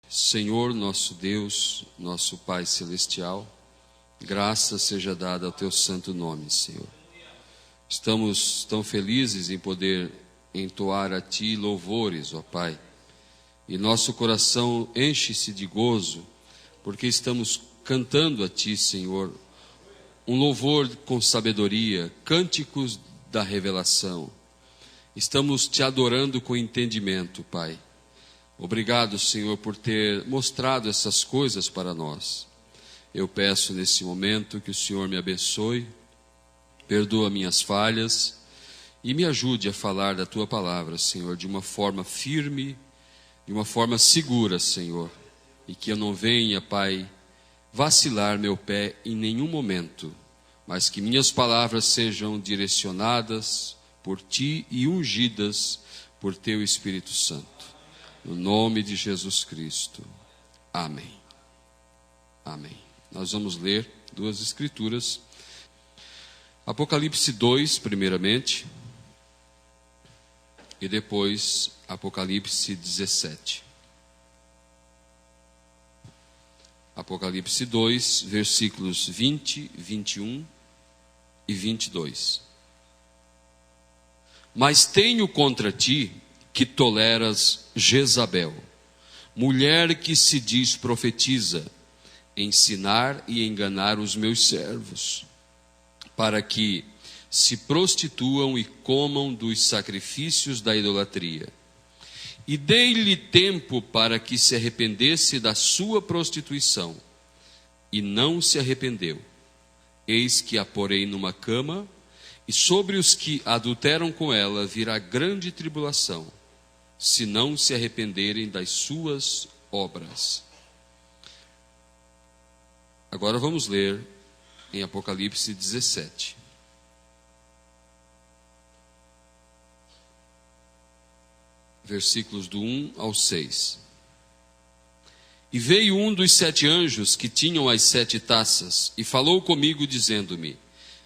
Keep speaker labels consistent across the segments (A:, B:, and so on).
A: Senhor nosso Deus, nosso Pai Celestial, graça seja dada ao Teu santo nome, Senhor. Estamos tão felizes em poder entoar a Ti louvores, ó Pai, e nosso coração enche-se de gozo, porque estamos cantando a Ti, Senhor, um louvor com sabedoria, cânticos da revelação. Estamos Te adorando com entendimento, Pai. Obrigado, Senhor, por ter mostrado essas coisas para nós. Eu peço nesse momento que o Senhor me abençoe, perdoa minhas falhas e me ajude a falar da Tua palavra, Senhor, de uma forma firme, de uma forma segura, Senhor, e que eu não venha, Pai, vacilar meu pé em nenhum momento, mas que minhas palavras sejam direcionadas por Ti e ungidas por Teu Espírito Santo. No nome de Jesus Cristo. Amém. Amém. Nós vamos ler duas escrituras. Apocalipse 2, primeiramente, e depois Apocalipse 17. Apocalipse 2, versículos 20, 21 e 22. Mas tenho contra ti que toleras Jezabel, mulher que se diz profetiza, ensinar e enganar os meus servos, para que se prostituam e comam dos sacrifícios da idolatria. E dei-lhe tempo para que se arrependesse da sua prostituição, e não se arrependeu. Eis que a porei numa cama, e sobre os que adulteram com ela virá grande tribulação, se não se arrependerem das suas obras. Agora vamos ler em Apocalipse 17. Versículos do 1 ao 6. E veio um dos 7 anjos que tinham as 7 taças, e falou comigo, dizendo-me: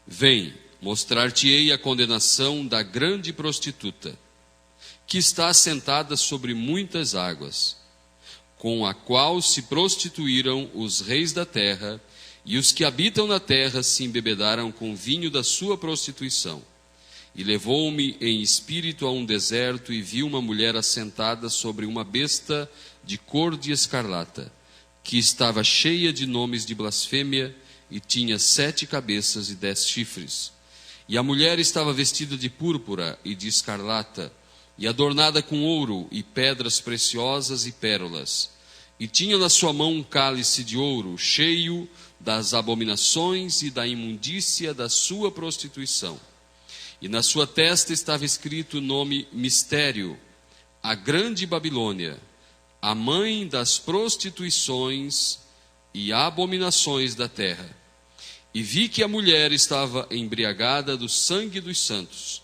A: Vem, mostrar-te-ei a condenação da grande prostituta, que está assentada sobre muitas águas, com a qual se prostituíram os reis da terra, e os que habitam na terra se embebedaram com vinho da sua prostituição. E levou-me em espírito a um deserto, e vi uma mulher assentada sobre uma besta de cor de escarlata, que estava cheia de nomes de blasfêmia, e tinha 7 cabeças e 10 chifres. E a mulher estava vestida de púrpura e de escarlata, e adornada com ouro e pedras preciosas e pérolas. E tinha na sua mão um cálice de ouro, cheio das abominações e da imundícia da sua prostituição. E na sua testa estava escrito o nome Mistério, a grande Babilônia, a mãe das prostituições e abominações da terra. E vi que a mulher estava embriagada do sangue dos santos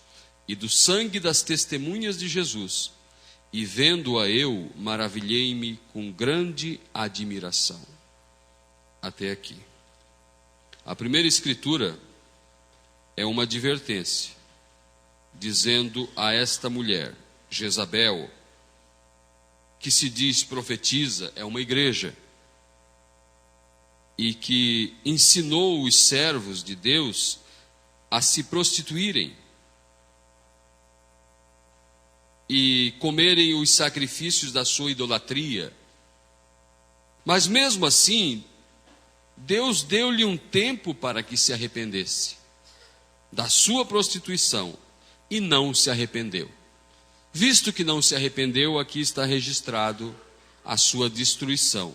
A: e do sangue das testemunhas de Jesus. E vendo-a eu, maravilhei-me com grande admiração. Até aqui. A primeira escritura é uma advertência, dizendo a esta mulher, Jezabel, que se diz profetiza, é uma igreja, e que ensinou os servos de Deus a se prostituírem e comerem os sacrifícios da sua idolatria. Mas mesmo assim, Deus deu-lhe um tempo para que se arrependesse da sua prostituição, e não se arrependeu. Visto que não se arrependeu, aqui está registrado a sua destruição,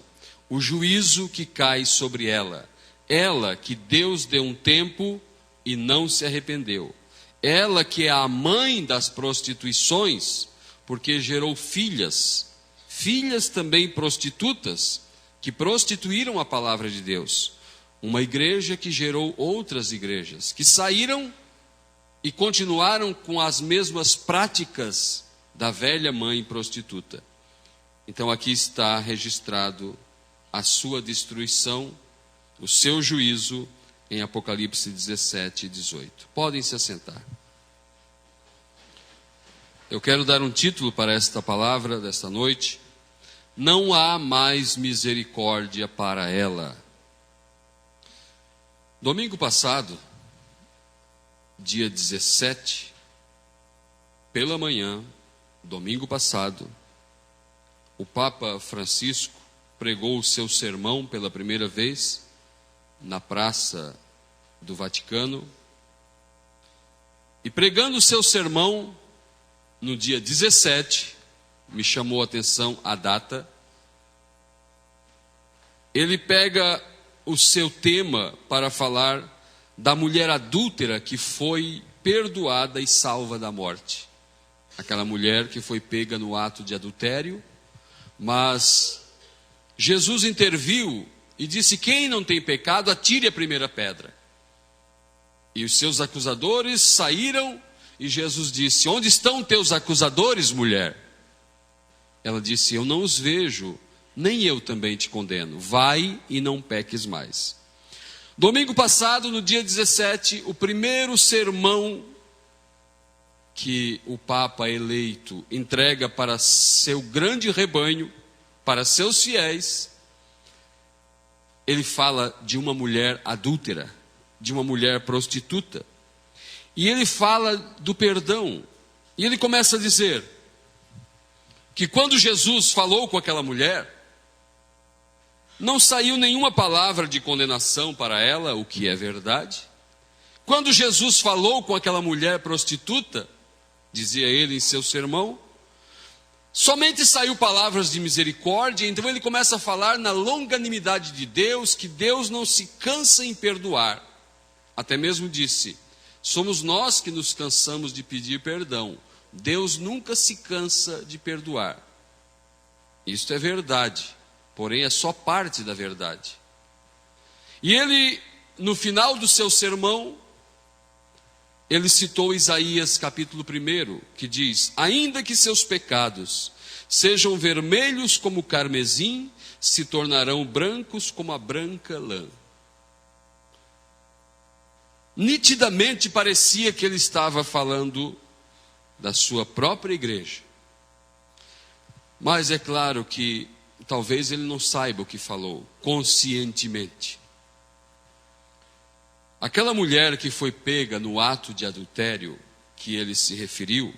A: o juízo que cai sobre ela. Ela que Deus deu um tempo e não se arrependeu. Ela que é a mãe das prostituições, porque gerou filhas também prostitutas, que prostituíram a palavra de Deus. Uma igreja que gerou outras igrejas, que saíram e continuaram com as mesmas práticas da velha mãe prostituta. Então aqui está registrado a sua destruição, o seu juízo, em Apocalipse 17 e 18. Podem se assentar. Eu quero dar um título para esta palavra desta noite: não há mais misericórdia para ela. Domingo passado, dia 17, pela manhã, domingo passado, o Papa Francisco pregou o seu sermão pela primeira vez na Praça do Vaticano. E pregando o seu sermão no dia 17, me chamou a atenção a data, ele pega o seu tema para falar da mulher adúltera que foi perdoada e salva da morte. Aquela mulher que foi pega no ato de adultério, mas Jesus interviu e disse: quem não tem pecado, atire a primeira pedra. E os seus acusadores saíram e Jesus disse: onde estão teus acusadores, mulher? Ela disse: eu não os vejo, nem eu também te condeno. Vai e não peques mais. Domingo passado, no dia 17, o primeiro sermão que o Papa eleito entrega para seu grande rebanho, para seus fiéis, ele fala de uma mulher adúltera, de uma mulher prostituta. E ele fala do perdão. E ele começa a dizer que quando Jesus falou com aquela mulher, não saiu nenhuma palavra de condenação para ela, o que é verdade. Quando Jesus falou com aquela mulher prostituta, dizia ele em seu sermão, somente saiu palavras de misericórdia. Então ele começa a falar na longanimidade de Deus, que Deus não se cansa em perdoar. Até mesmo disse: somos nós que nos cansamos de pedir perdão. Deus nunca se cansa de perdoar. Isto é verdade, porém é só parte da verdade. E ele, no final do seu sermão, ele citou Isaías capítulo 1, que diz: ainda que seus pecados sejam vermelhos como o carmesim, se tornarão brancos como a branca lã. Nitidamente parecia que ele estava falando da sua própria igreja. Mas é claro que talvez ele não saiba o que falou conscientemente. Aquela mulher que foi pega no ato de adultério que ele se referiu,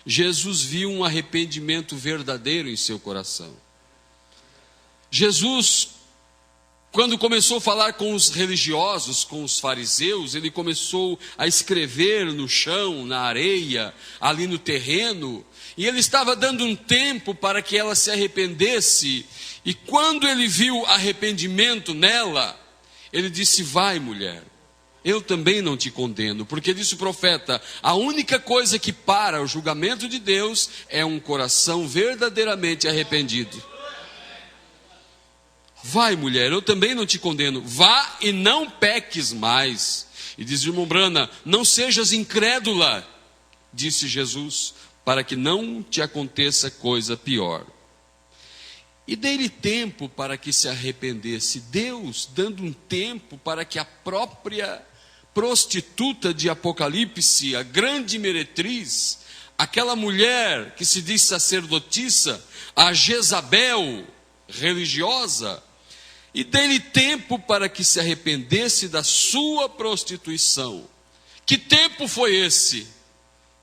A: Jesus viu um arrependimento verdadeiro em seu coração. Jesus, quando começou a falar com os religiosos, com os fariseus, ele começou a escrever no chão, na areia, ali no terreno, e ele estava dando um tempo para que ela se arrependesse. E quando ele viu arrependimento nela, ele disse: vai, mulher, eu também não te condeno, porque disse o profeta: a única coisa que para o julgamento de Deus é um coração verdadeiramente arrependido. Vai, mulher, eu também não te condeno, vá e não peques mais. E diz o irmão Brana: não sejas incrédula, disse Jesus, para que não te aconteça coisa pior. E dei-lhe tempo para que se arrependesse. Deus dando um tempo para que a própria prostituta de Apocalipse, a grande meretriz, aquela mulher que se diz sacerdotissa, a Jezabel religiosa, e dei-lhe tempo para que se arrependesse da sua prostituição. Que tempo foi esse?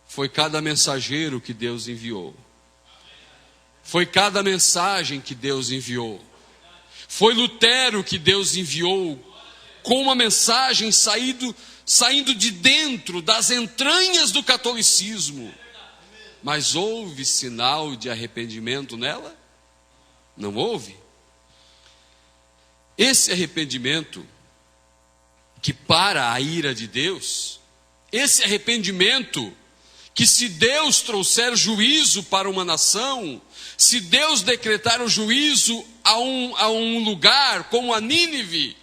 A: Foi cada mensageiro que Deus enviou. Foi cada mensagem que Deus enviou. Foi Lutero que Deus enviou com uma mensagem saindo de dentro, das entranhas do catolicismo. Mas houve sinal de arrependimento nela? Não houve. Esse arrependimento que para a ira de Deus, esse arrependimento que, se Deus trouxer juízo para uma nação, se Deus decretar o juízo a um lugar como a Nínive,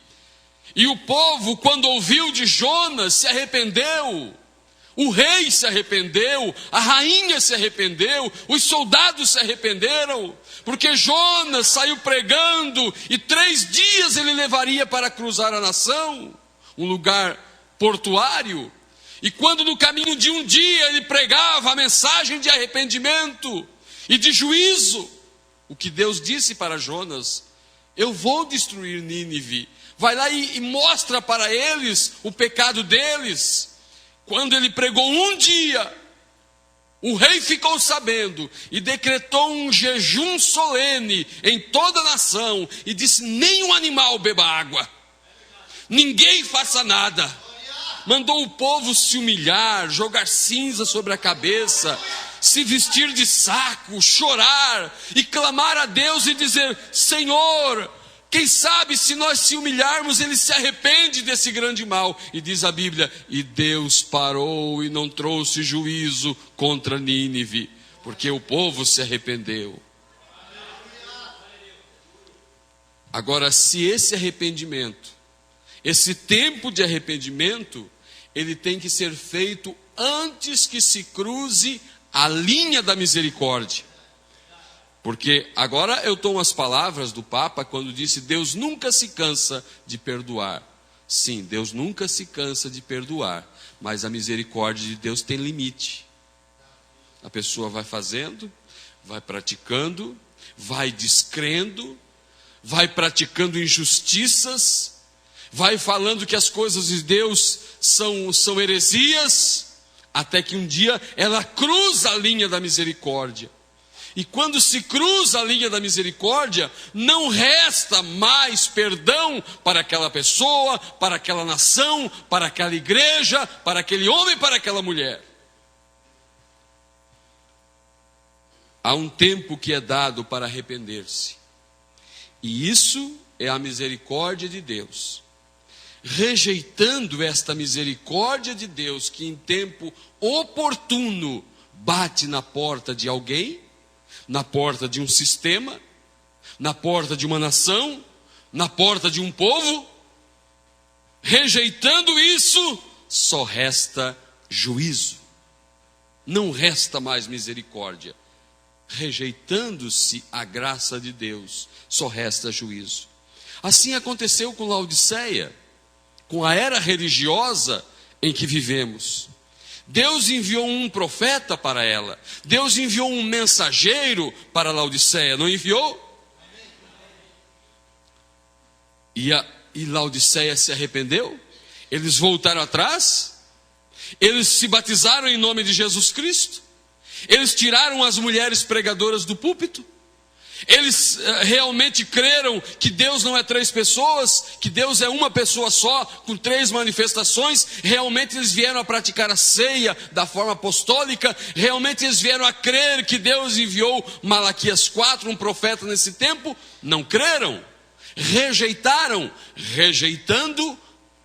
A: e o povo, quando ouviu de Jonas, se arrependeu, o rei se arrependeu, a rainha se arrependeu, os soldados se arrependeram, porque Jonas saiu pregando e 3 dias ele levaria para cruzar a nação, um lugar portuário. E quando no caminho de um dia ele pregava a mensagem de arrependimento e de juízo, o que Deus disse para Jonas: eu vou destruir Nínive. Vai lá e mostra para eles o pecado deles. Quando ele pregou um dia, o rei ficou sabendo e decretou um jejum solene em toda a nação e disse: nenhum animal beba água, ninguém faça nada. Mandou o povo se humilhar, jogar cinza sobre a cabeça, se vestir de saco, chorar e clamar a Deus e dizer: Senhor, quem sabe se nós se humilharmos, ele se arrepende desse grande mal. E diz a Bíblia: e Deus parou e não trouxe juízo contra Nínive, porque o povo se arrependeu. Agora, se esse arrependimento, esse tempo de arrependimento, ele tem que ser feito antes que se cruze a linha da misericórdia. Porque agora eu tomo as palavras do Papa quando disse: Deus nunca se cansa de perdoar. Sim, Deus nunca se cansa de perdoar, mas a misericórdia de Deus tem limite. A pessoa vai fazendo, vai praticando, vai descrendo, vai praticando injustiças, vai falando que as coisas de Deus são heresias, até que um dia ela cruza a linha da misericórdia. E quando se cruza a linha da misericórdia, não resta mais perdão para aquela pessoa, para aquela nação, para aquela igreja, para aquele homem, para aquela mulher. Há um tempo que é dado para arrepender-se. E isso é a misericórdia de Deus. Rejeitando esta misericórdia de Deus, que em tempo oportuno bate na porta de alguém, na porta de um sistema, na porta de uma nação, na porta de um povo, rejeitando isso, só resta juízo. Não resta mais misericórdia. Rejeitando-se a graça de Deus, só resta juízo. Assim aconteceu com Laodiceia, com a era religiosa em que vivemos. Deus enviou um profeta para ela. Deus enviou um mensageiro para Laodiceia, não enviou? E Laodiceia se arrependeu? Eles voltaram atrás? Eles se batizaram em nome de Jesus Cristo? Eles tiraram as mulheres pregadoras do púlpito? Eles realmente creram que Deus não é três pessoas, que Deus é uma pessoa só, com três manifestações? Realmente eles vieram a praticar a ceia da forma apostólica? Realmente eles vieram a crer que Deus enviou Malaquias 4, um profeta nesse tempo? Não creram, rejeitaram, rejeitando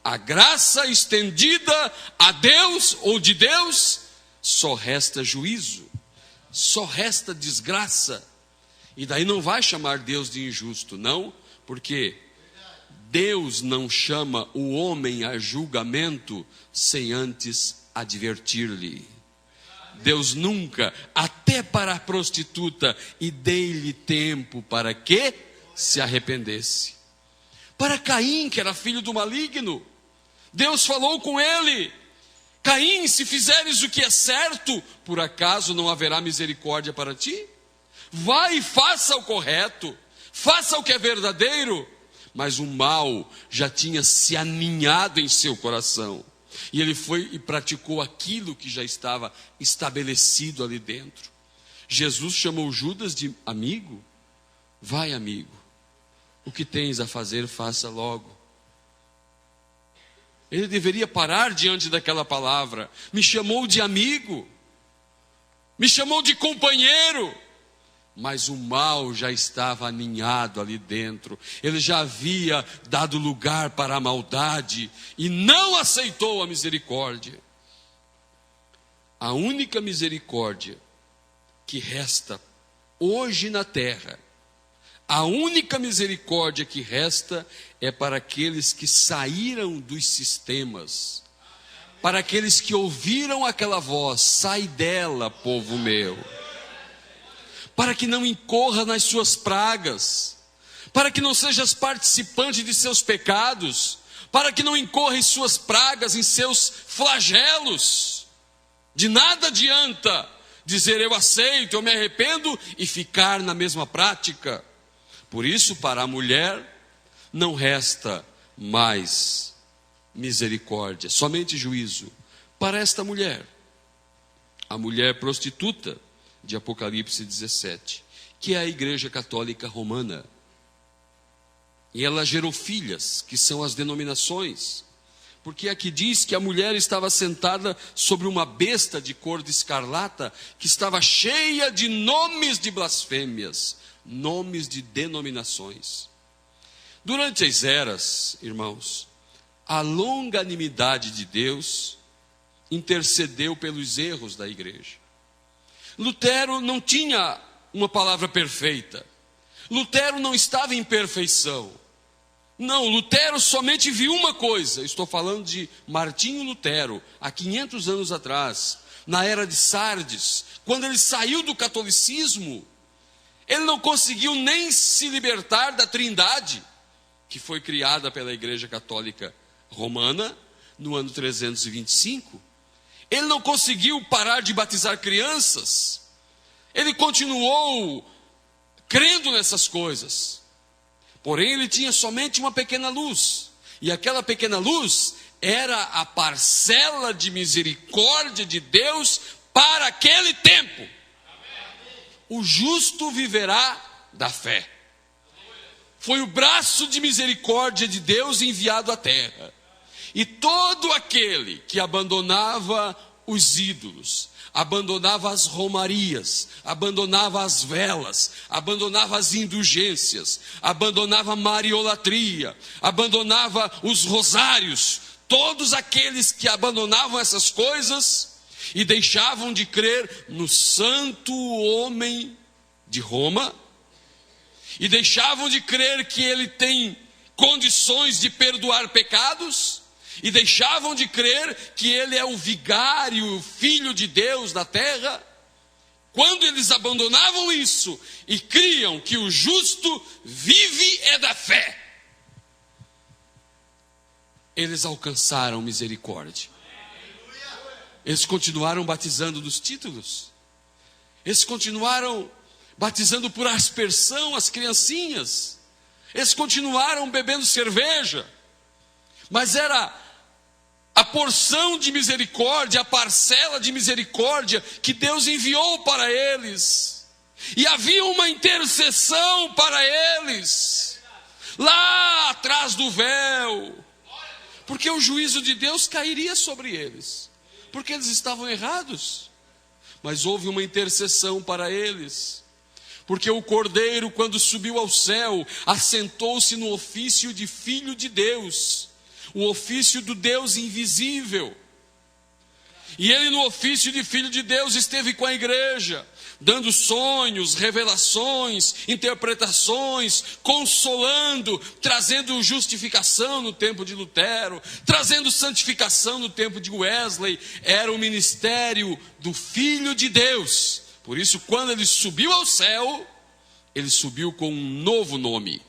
A: a graça estendida a Deus ou de Deus, só resta juízo, só resta desgraça. E daí não vai chamar Deus de injusto, não, porque Deus não chama o homem a julgamento sem antes advertir-lhe. Deus nunca, até para a prostituta, e dei-lhe tempo para que se arrependesse. Para Caim, que era filho do maligno, Deus falou com ele: Caim, se fizeres o que é certo, por acaso não haverá misericórdia para ti? Vai e faça o correto, faça o que é verdadeiro. Mas o mal já tinha se aninhado em seu coração, e ele foi e praticou aquilo que já estava estabelecido ali dentro. Jesus chamou Judas de amigo. Vai, amigo, o que tens a fazer, faça logo. Ele deveria parar diante daquela palavra. Me chamou de amigo, me chamou de companheiro, mas o mal já estava aninhado ali dentro. Ele já havia dado lugar para a maldade e não aceitou a misericórdia. A única misericórdia que resta hoje na terra, a única misericórdia que resta é para aqueles que saíram dos sistemas, para aqueles que ouviram aquela voz: sai dela, povo meu. Para que não incorra nas suas pragas, para que não sejas participante de seus pecados, para que não incorra em suas pragas, em seus flagelos. De nada adianta dizer eu aceito, eu me arrependo e ficar na mesma prática. Por isso, para a mulher, não resta mais misericórdia, somente juízo. Para esta mulher, a mulher prostituta de Apocalipse 17, que é a Igreja Católica Romana. E ela gerou filhas, que são as denominações. Porque aqui diz que a mulher estava sentada sobre uma besta de cor de escarlata, que estava cheia de nomes de blasfêmias, nomes de denominações. Durante as eras, irmãos, a longanimidade de Deus intercedeu pelos erros da igreja. Lutero não tinha uma palavra perfeita. Lutero não estava em perfeição. Não, Lutero somente viu uma coisa. Estou falando de Martinho Lutero, há 500 anos atrás, na era de Sardes, quando ele saiu do catolicismo. Ele não conseguiu nem se libertar da Trindade, que foi criada pela Igreja Católica Romana no ano 325. Ele não conseguiu parar de batizar crianças. Ele continuou crendo nessas coisas. Porém, ele tinha somente uma pequena luz. E aquela pequena luz era a parcela de misericórdia de Deus para aquele tempo. O justo viverá da fé. Foi o braço de misericórdia de Deus enviado à terra. E todo aquele que abandonava os ídolos, abandonava as romarias, abandonava as velas, abandonava as indulgências, abandonava a mariolatria, abandonava os rosários, todos aqueles que abandonavam essas coisas e deixavam de crer no santo homem de Roma, e deixavam de crer que ele tem condições de perdoar pecados, e deixavam de crer que ele é o vigário, o filho de Deus na terra. Quando eles abandonavam isso e criam que o justo vive é da fé, eles alcançaram misericórdia. Eles continuaram batizando nos títulos. Eles continuaram batizando por aspersão as criancinhas. Eles continuaram bebendo cerveja. Mas era a porção de misericórdia, a parcela de misericórdia que Deus enviou para eles. E havia uma intercessão para eles, lá atrás do véu. Porque o juízo de Deus cairia sobre eles, porque eles estavam errados. Mas houve uma intercessão para eles. Porque o Cordeiro, quando subiu ao céu, assentou-se no ofício de Filho de Deus, o ofício do Deus invisível. E ele, no ofício de Filho de Deus, esteve com a igreja, dando sonhos, revelações, interpretações, consolando, trazendo justificação no tempo de Lutero, trazendo santificação no tempo de Wesley. Era o ministério do Filho de Deus. Por isso, quando ele subiu ao céu, ele subiu com um novo nome.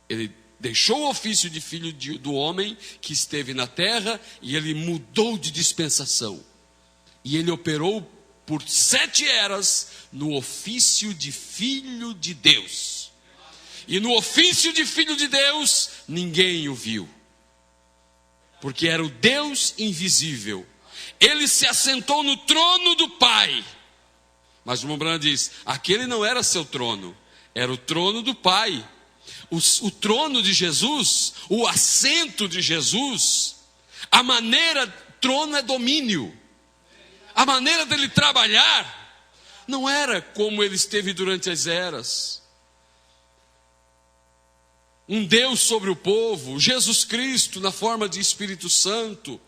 A: Ele deixou o ofício de filho do homem que esteve na terra e ele mudou de dispensação. E ele operou por 7 eras no ofício de Filho de Deus. E no ofício de Filho de Deus, ninguém o viu. Porque era o Deus invisível. Ele se assentou no trono do Pai. Mas o Rembrandt diz, aquele não era seu trono, era o trono do Pai. O trono de Jesus, o assento de Jesus, a maneira, trono é domínio. A maneira dele trabalhar não era como ele esteve durante as eras. Um Deus sobre o povo, Jesus Cristo na forma de Espírito Santo,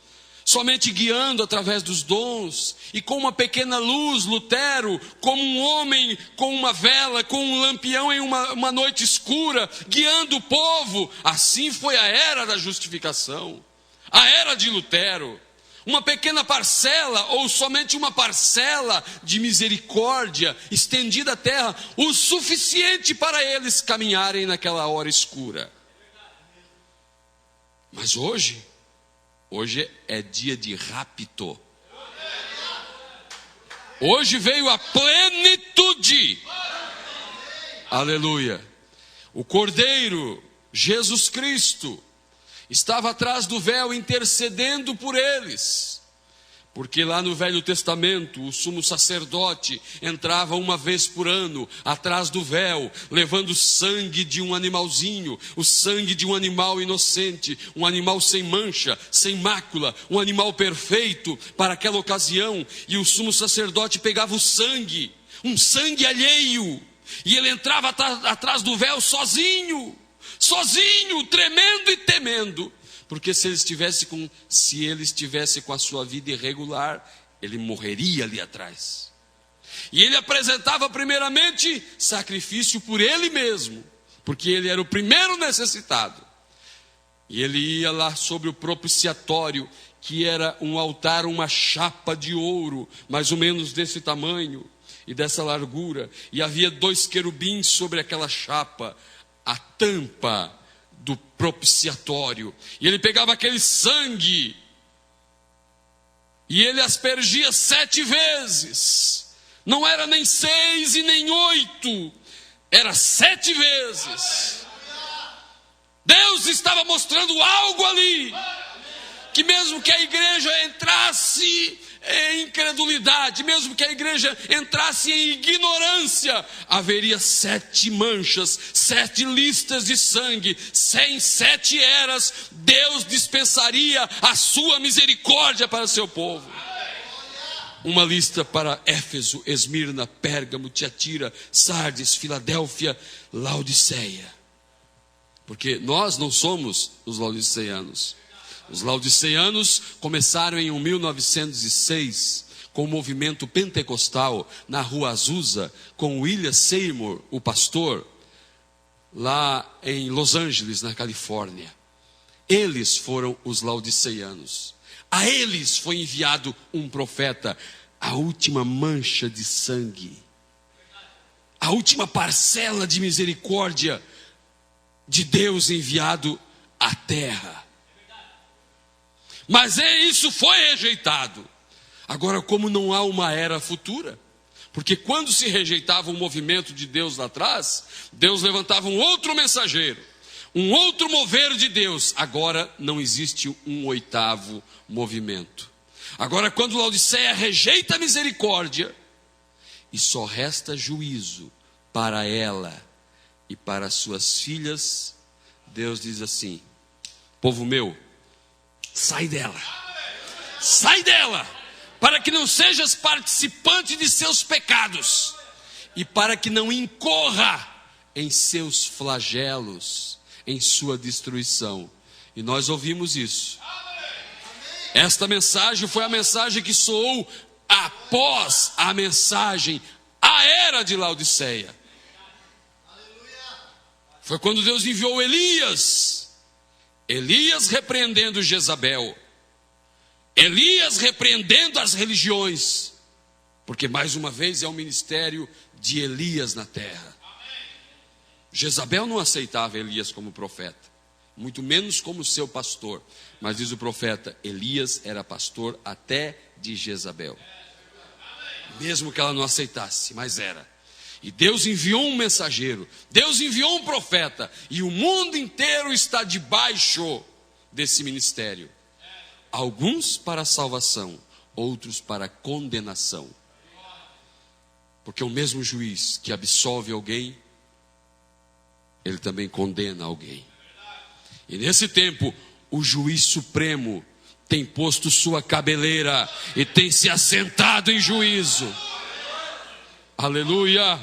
A: somente guiando através dos dons, e com uma pequena luz, Lutero, como um homem com uma vela, com um lampião em uma noite escura, guiando o povo. Assim foi a era da justificação, a era de Lutero. Uma pequena parcela, ou somente uma parcela de misericórdia estendida à terra, o suficiente para eles caminharem naquela hora escura. Mas hoje é dia de rapto. Hoje veio a plenitude. Aleluia. O Cordeiro, Jesus Cristo, estava atrás do véu intercedendo por eles. Porque lá no Velho Testamento, o sumo sacerdote entrava uma vez por ano atrás do véu, levando sangue de um animalzinho, o sangue de um animal inocente, um animal sem mancha, sem mácula, um animal perfeito para aquela ocasião. E o sumo sacerdote pegava o sangue, um sangue alheio, e ele entrava atrás do véu sozinho, tremendo e temendo. Porque se ele estivesse com a sua vida irregular, ele morreria ali atrás. E ele apresentava primeiramente sacrifício por ele mesmo, porque ele era o primeiro necessitado. E ele ia lá sobre o propiciatório, que era um altar, uma chapa de ouro, mais ou menos desse tamanho e dessa largura. E havia 2 querubins sobre aquela chapa, a tampa do propiciatório, e ele pegava aquele sangue e ele aspergia 7 vezes, não era nem 6 e nem 8, era 7 vezes. Deus estava mostrando algo ali, que mesmo que a igreja entrasse em incredulidade, mesmo que a igreja entrasse em ignorância, haveria 7 manchas, 7 listas de sangue, 7 eras. Deus dispensaria a sua misericórdia para o seu povo. Uma lista para Éfeso, Esmirna, Pérgamo, Tiatira, Sardes, Filadélfia, Laodiceia. Porque nós não somos os laodiceanos. Os laodiceanos começaram em 1906 com o movimento pentecostal na Rua Azusa, com William Seymour, o pastor, lá em Los Angeles, na Califórnia. Eles foram os laodiceanos. A eles foi enviado um profeta, a última mancha de sangue, a última parcela de misericórdia de Deus enviado à terra. Mas isso foi rejeitado. Agora, como não há uma era futura, porque quando se rejeitava o movimento de Deus lá atrás, Deus levantava um outro mensageiro, um outro mover de Deus. Agora não existe um 8º movimento. Agora, quando Laodiceia rejeita a misericórdia, e só resta juízo para ela e para suas filhas, Deus diz assim: povo meu, sai dela, para que não sejas participante de seus pecados, e para que não incorra em seus flagelos, em sua destruição. E nós ouvimos isso. Esta mensagem foi a mensagem que soou após a mensagem, a era de Laodiceia. Foi quando Deus enviou Elias repreendendo Jezabel, Elias repreendendo as religiões, porque mais uma vez é o ministério de Elias na terra. Jezabel não aceitava Elias como profeta, muito menos como seu pastor, mas diz o profeta, Elias era pastor até de Jezabel, mesmo que ela não aceitasse, mas era. E Deus enviou um mensageiro, Deus enviou um profeta, e o mundo inteiro está debaixo desse ministério. Alguns para a salvação, outros para a condenação. Porque o mesmo juiz que absolve alguém, ele também condena alguém. E nesse tempo, o juiz supremo tem posto sua cabeleira e tem se assentado em juízo. Aleluia!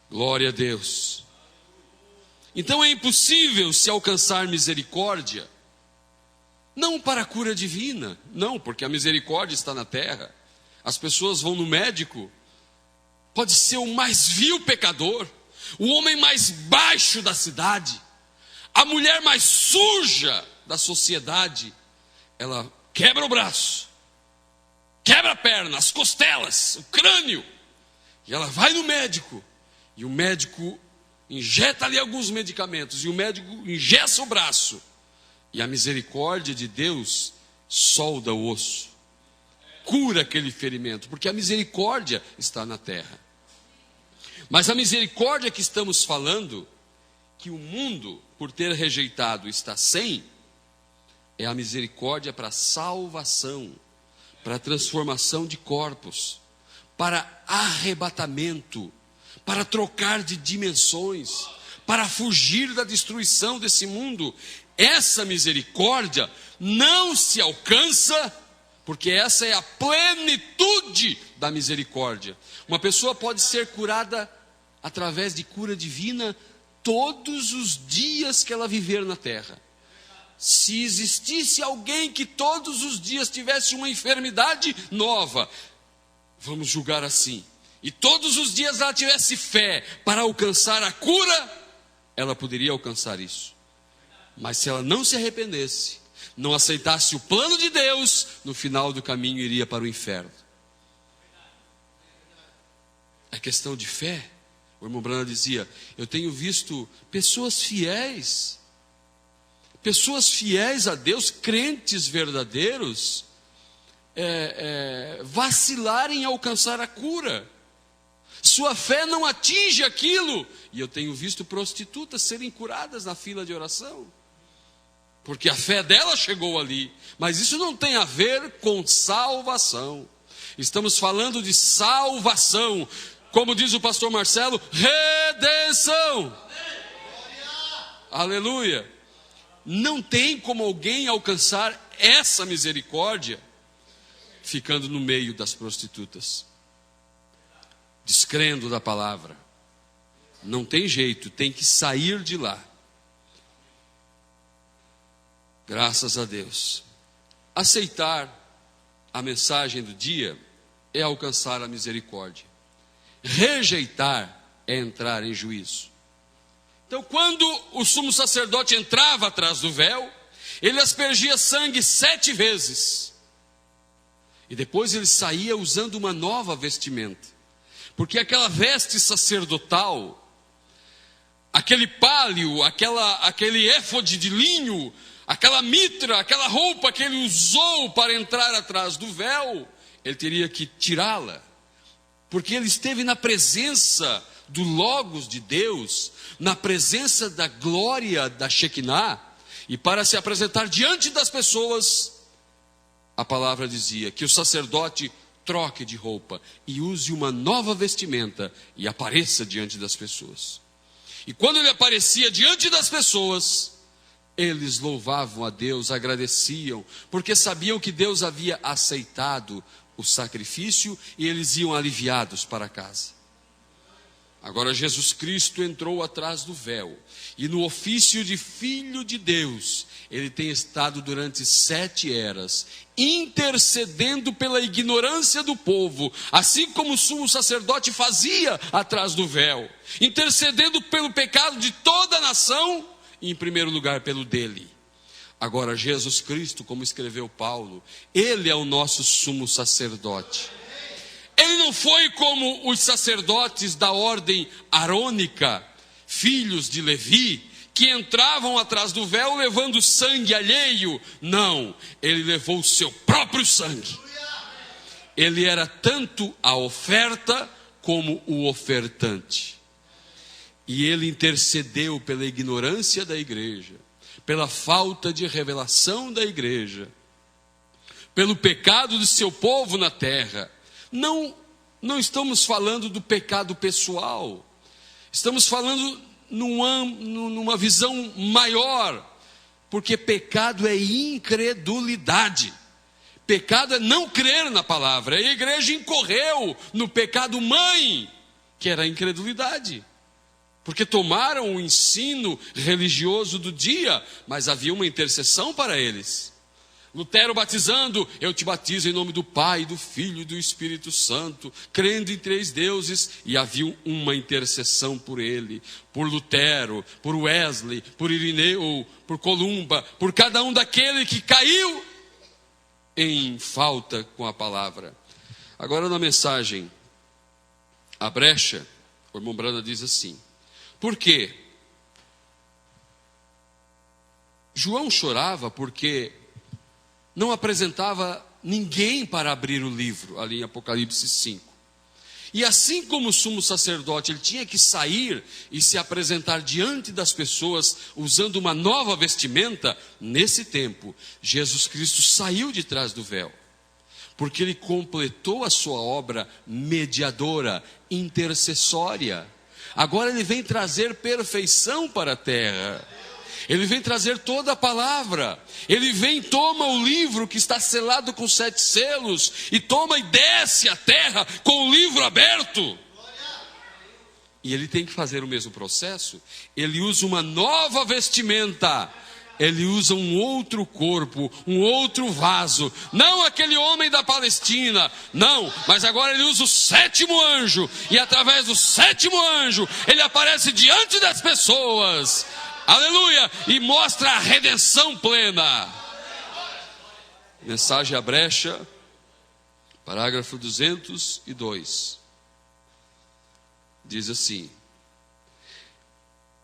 A: Glória a Deus. Então é impossível se alcançar misericórdia, não para a cura divina, não, porque a misericórdia está na terra. As pessoas vão no médico, pode ser o mais vil pecador, o homem mais baixo da cidade, a mulher mais suja da sociedade, ela quebra o braço, quebra a perna, as costelas, o crânio, e ela vai no médico, e o médico injeta ali alguns medicamentos, e o médico engessa o braço, e a misericórdia de Deus solda o osso. cura aquele ferimento, porque a misericórdia está na terra. Mas a misericórdia que estamos falando, que o mundo, por ter rejeitado, está sem, é a misericórdia para salvação, para transformação de corpos, para arrebatamento, para trocar de dimensões, para fugir da destruição desse mundo. Essa misericórdia não se alcança, porque essa é a plenitude da misericórdia. Uma pessoa pode ser curada através de cura divina todos os dias que ela viver na terra. Se existisse alguém que todos os dias tivesse uma enfermidade nova, vamos julgar assim, e todos os dias ela tivesse fé para alcançar a cura, ela poderia alcançar isso. Mas se ela não se arrependesse, não aceitasse o plano de Deus, no final do caminho iria para o inferno. É questão de fé. O irmão Branham dizia: eu tenho visto pessoas fiéis a Deus, crentes verdadeiros, vacilarem em alcançar a cura. Sua fé não atinge aquilo. E eu tenho visto prostitutas serem curadas na fila de oração, porque a fé dela chegou ali. Mas isso não tem a ver com salvação. Estamos falando de salvação. Como diz o pastor Marcelo, redenção. Aleluia. Não tem como alguém alcançar essa misericórdia ficando no meio das prostitutas, descrendo da palavra. Não tem jeito, tem que sair de lá. Graças a Deus. Aceitar a mensagem do dia é alcançar a misericórdia. Rejeitar é entrar em juízo. Então, quando o sumo sacerdote entrava atrás do véu, ele aspergia sangue 7 vezes. E depois ele saía usando uma nova vestimenta. Porque aquela veste sacerdotal, aquele pálio, aquele éfode de linho, aquela mitra, aquela roupa que ele usou para entrar atrás do véu, ele teria que tirá-la. Porque ele esteve na presença do Logos de Deus, na presença da glória da Shekinah, e para se apresentar diante das pessoas, a palavra dizia que o sacerdote troque de roupa e use uma nova vestimenta e apareça diante das pessoas. E quando ele aparecia diante das pessoas, eles louvavam a Deus, agradeciam, porque sabiam que Deus havia aceitado o sacrifício e eles iam aliviados para casa. Agora Jesus Cristo entrou atrás do véu, e no ofício de Filho de Deus, ele tem estado durante 7 eras, intercedendo pela ignorância do povo, assim como o sumo sacerdote fazia atrás do véu, intercedendo pelo pecado de toda a nação, e em primeiro lugar pelo dele. Agora Jesus Cristo, como escreveu Paulo, ele é o nosso sumo sacerdote. Ele não foi como os sacerdotes da ordem arônica, filhos de Levi, que entravam atrás do véu levando sangue alheio. Não, ele levou o seu próprio sangue. Ele era tanto a oferta como o ofertante. E ele intercedeu pela ignorância da igreja, pela falta de revelação da igreja, pelo pecado de seu povo na terra. Não estamos falando do pecado pessoal, estamos falando numa visão maior, porque pecado é incredulidade, pecado é não crer na palavra. A igreja incorreu no pecado mãe, que era a incredulidade, porque tomaram o ensino religioso do dia, mas havia uma intercessão para eles. Lutero batizando: eu te batizo em nome do Pai, do Filho e do Espírito Santo, crendo em 3 deuses, e havia uma intercessão por ele, por Lutero, por Wesley, por Irineu, por Columba, por cada um daquele que caiu em falta com a palavra. Agora na mensagem, a brecha, o irmão Branda diz assim: por quê? João chorava porque não apresentava ninguém para abrir o livro, ali em Apocalipse 5. E assim como o sumo sacerdote, ele tinha que sair e se apresentar diante das pessoas usando uma nova vestimenta, nesse tempo, Jesus Cristo saiu de trás do véu, porque ele completou a sua obra mediadora, intercessória. Agora ele vem trazer perfeição para a terra. Ele vem trazer toda a palavra. Ele vem, toma o livro que está selado com 7 selos e toma e desce a terra com o livro aberto. E ele tem que fazer o mesmo processo. Ele usa uma nova vestimenta. Ele usa um outro corpo, um outro vaso. Não aquele homem da Palestina, não. Mas agora ele usa o 7º anjo. E através do 7º anjo, ele aparece diante das pessoas. Aleluia! E mostra a redenção plena. Mensagem à brecha, parágrafo 202. Diz assim: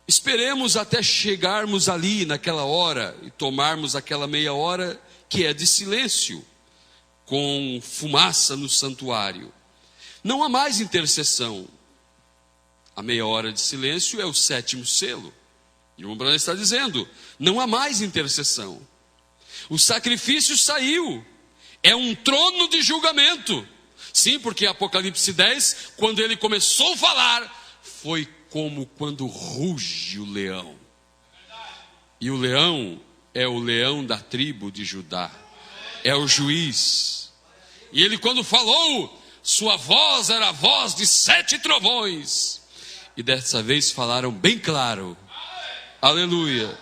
A: esperemos até chegarmos ali naquela hora e tomarmos aquela meia hora que é de silêncio, com fumaça no santuário. Não há mais intercessão. A meia hora de silêncio é o 7º selo. E o Branham está dizendo, não há mais intercessão. O sacrifício saiu. É um trono de julgamento. Sim, porque Apocalipse 10, quando ele começou a falar, foi como quando ruge o leão. E o leão é o leão da tribo de Judá. É o juiz. E ele, quando falou, sua voz era a voz de 7 trovões. E dessa vez falaram bem claro. Aleluia.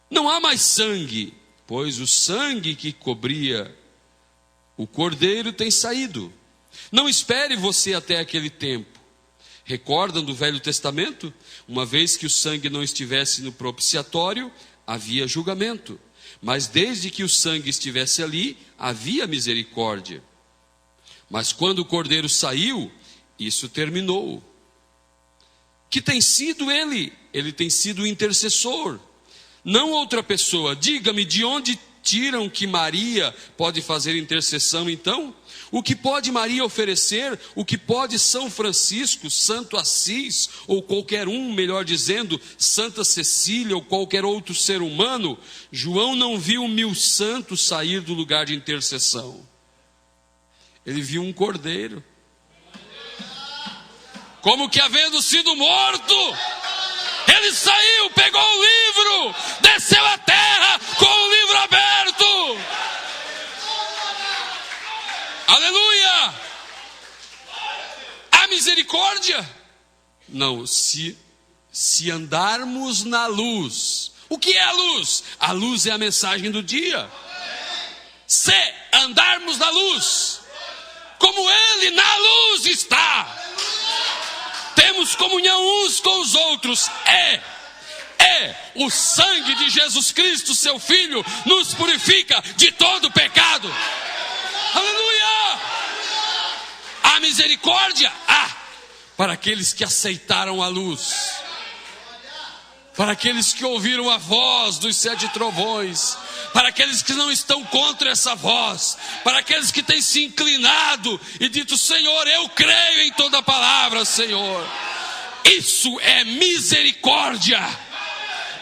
A: Não há mais sangue, pois o sangue que cobria o cordeiro tem saído. Não espere você até aquele tempo. Recordam do Velho Testamento? Uma vez que o sangue não estivesse no propiciatório, havia julgamento. Mas desde que o sangue estivesse ali, havia misericórdia. Mas quando o cordeiro saiu, isso terminou. Que tem sido ele? Ele tem sido o intercessor, não outra pessoa. Diga-me, de onde tiram que Maria pode fazer intercessão então? O que pode Maria oferecer? O que pode São Francisco, Santo Assis, ou qualquer um, melhor dizendo, Santa Cecília, ou qualquer outro ser humano? João não viu 1000 santos sair do lugar de intercessão. Ele viu um cordeiro. Como que havendo sido morto, ele saiu, pegou o livro, desceu à terra com o livro aberto. Aleluia! A misericórdia? Não, se andarmos na luz. O que é a luz? A luz é a mensagem do dia. Se andarmos na luz, como ele na luz está, temos comunhão uns com os outros. O sangue de Jesus Cristo, seu Filho, nos purifica de todo pecado. Aleluia! A misericórdia, para aqueles que aceitaram a luz, para aqueles que ouviram a voz dos 7 trovões, para aqueles que não estão contra essa voz, para aqueles que têm se inclinado e dito: Senhor, eu creio em toda a palavra, Senhor. Isso é misericórdia.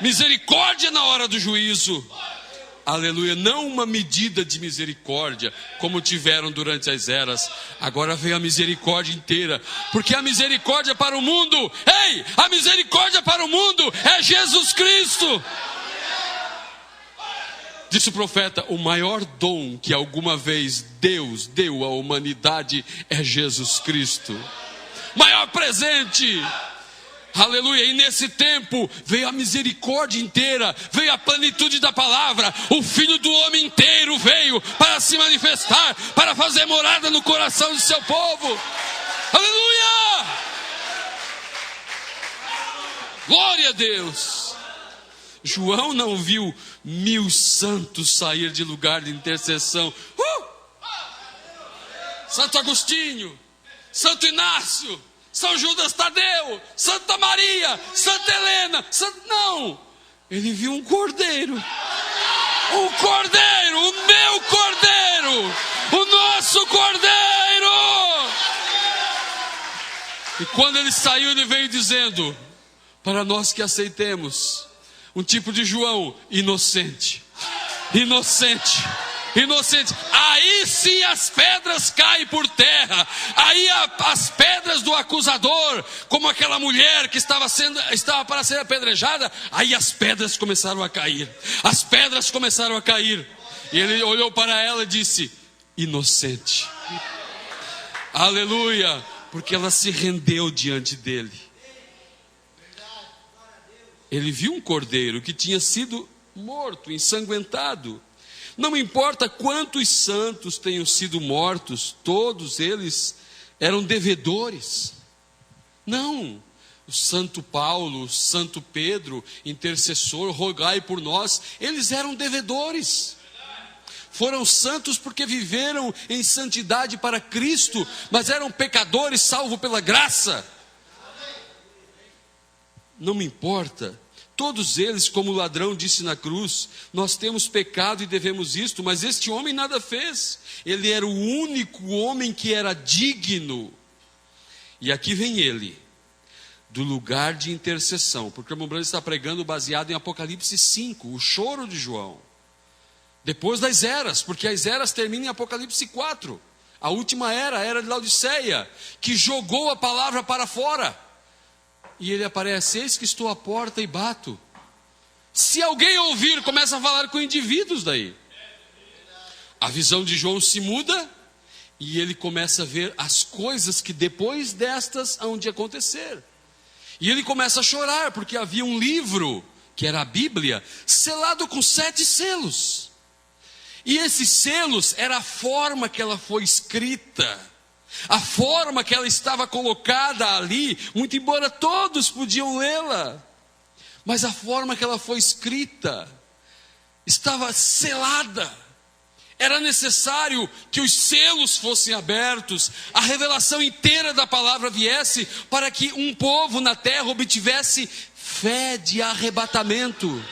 A: Misericórdia na hora do juízo. Aleluia. Não uma medida de misericórdia como tiveram durante as eras. Agora veio a misericórdia inteira. Porque a misericórdia para o mundo, a misericórdia para o mundo é Jesus Cristo. Disse o profeta: o maior dom que alguma vez Deus deu à humanidade é Jesus Cristo. Maior presente. Aleluia. E nesse tempo veio a misericórdia inteira, veio a plenitude da palavra. O Filho do homem inteiro veio para se manifestar, para fazer morada no coração de seu povo. Aleluia. Glória a Deus. João não viu 1000 santos sair de lugar de intercessão. Santo Agostinho, Santo Inácio, São Judas Tadeu, Santa Maria, Santa Helena, não, ele viu um cordeiro, o meu cordeiro, E quando ele saiu, ele veio dizendo: para nós que aceitemos um tipo de João inocente, inocente, inocente. Aí sim as pedras caem por terra. Aí as pedras do acusador, como aquela mulher que estava para ser apedrejada, aí as pedras começaram a cair. As pedras começaram a cair. E ele olhou para ela e disse: inocente. Aleluia, porque ela se rendeu diante dele. Ele viu um cordeiro que tinha sido morto, ensanguentado. Não importa quantos santos tenham sido mortos, todos eles eram devedores. Não, o Santo Paulo, o Santo Pedro, intercessor, rogai por nós, eles eram devedores. Foram santos porque viveram em santidade para Cristo, mas eram pecadores salvos pela graça. Não me importa. Todos eles, como o ladrão disse na cruz: nós temos pecado e devemos isto, mas este homem nada fez. Ele era o único homem que era digno. E aqui vem ele, do lugar de intercessão, porque o irmão Branham está pregando baseado em Apocalipse 5, o choro de João. Depois das eras, porque as eras terminam em Apocalipse 4. A última era, a era de Laodiceia, que jogou a palavra para fora. E ele aparece: eis que estou à porta e bato. Se alguém ouvir, começa a falar com indivíduos daí. A visão de João se muda e ele começa a ver as coisas que depois destas hão de acontecer. E ele começa a chorar, porque havia um livro, que era a Bíblia, selado com 7 selos. E esses selos era a forma que ela foi escrita, a forma que ela estava colocada ali, muito embora todos podiam lê-la, mas a forma que ela foi escrita estava selada. Era necessário que os selos fossem abertos, a revelação inteira da palavra viesse, para que um povo na terra obtivesse fé de arrebatamento.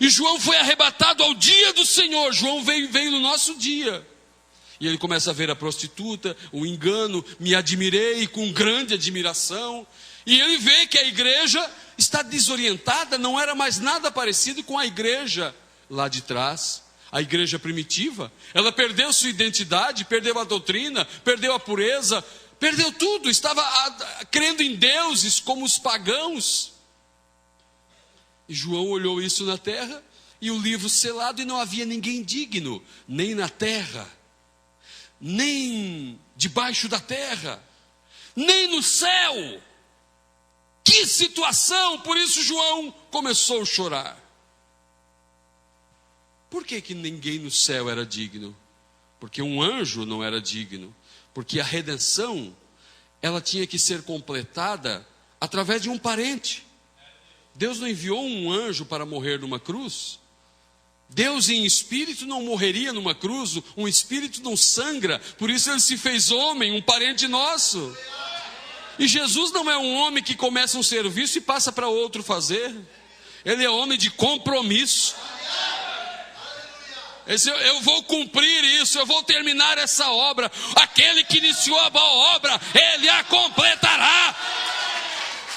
A: E João foi arrebatado ao dia do Senhor. João veio no nosso dia. E ele começa a ver a prostituta, o engano. Me admirei com grande admiração. E ele vê que a igreja está desorientada. Não era mais nada parecido com a igreja lá de trás. A igreja primitiva. Ela perdeu sua identidade, perdeu a doutrina, perdeu a pureza, perdeu tudo. Estava crendo em deuses como os pagãos. E João olhou isso na terra, e o livro selado, e não havia ninguém digno, nem na terra, nem debaixo da terra, nem no céu. Que situação! Por isso João começou a chorar. Por que ninguém no céu era digno? Porque um anjo não era digno. Porque a redenção, ela tinha que ser completada através de um parente. Deus não enviou um anjo para morrer numa cruz. Deus em espírito não morreria numa cruz. Um espírito não sangra. Por isso ele se fez homem, um parente nosso. E Jesus não é um homem que começa um serviço e passa para outro fazer. Ele é homem de compromisso. Eu vou cumprir isso, eu vou terminar essa obra. Aquele que iniciou a boa obra, ele a completará.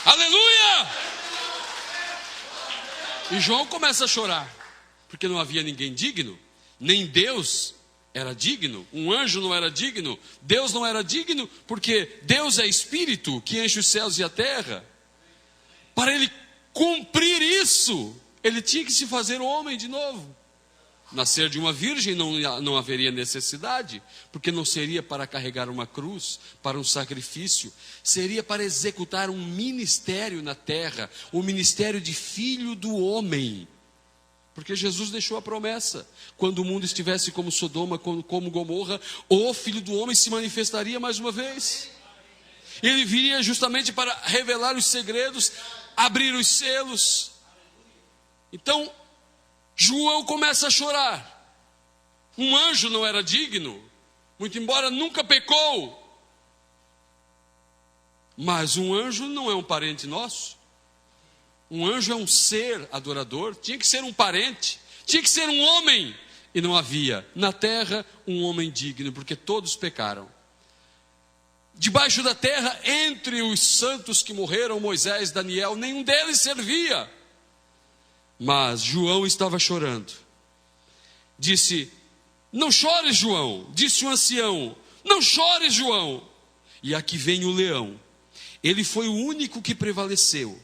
A: Aleluia! E João começa a chorar, porque não havia ninguém digno, nem Deus era digno, um anjo não era digno, Deus não era digno, porque Deus é espírito que enche os céus e a terra. Para ele cumprir isso, ele tinha que se fazer homem de novo. Nascer de uma virgem não haveria necessidade, porque não seria para carregar uma cruz, para um sacrifício, seria para executar um ministério na terra, o ministério de filho do homem. Porque Jesus deixou a promessa: quando o mundo estivesse como Sodoma, como Gomorra, o filho do homem se manifestaria mais uma vez. Ele viria justamente para revelar os segredos, abrir os selos. Então João começa a chorar. Um anjo não era digno, muito embora nunca pecou. Mas um anjo não é um parente nosso. Um anjo é um ser adorador. Tinha que ser um parente, tinha que ser um homem. E não havia na terra um homem digno, porque todos pecaram. debaixo da terra, entre os santos que morreram, Moisés, Daniel, nenhum deles servia. Mas João estava chorando. Disse: não chores, João. Disse o ancião: não chores, João. E aqui vem o leão. Ele foi o único que prevaleceu.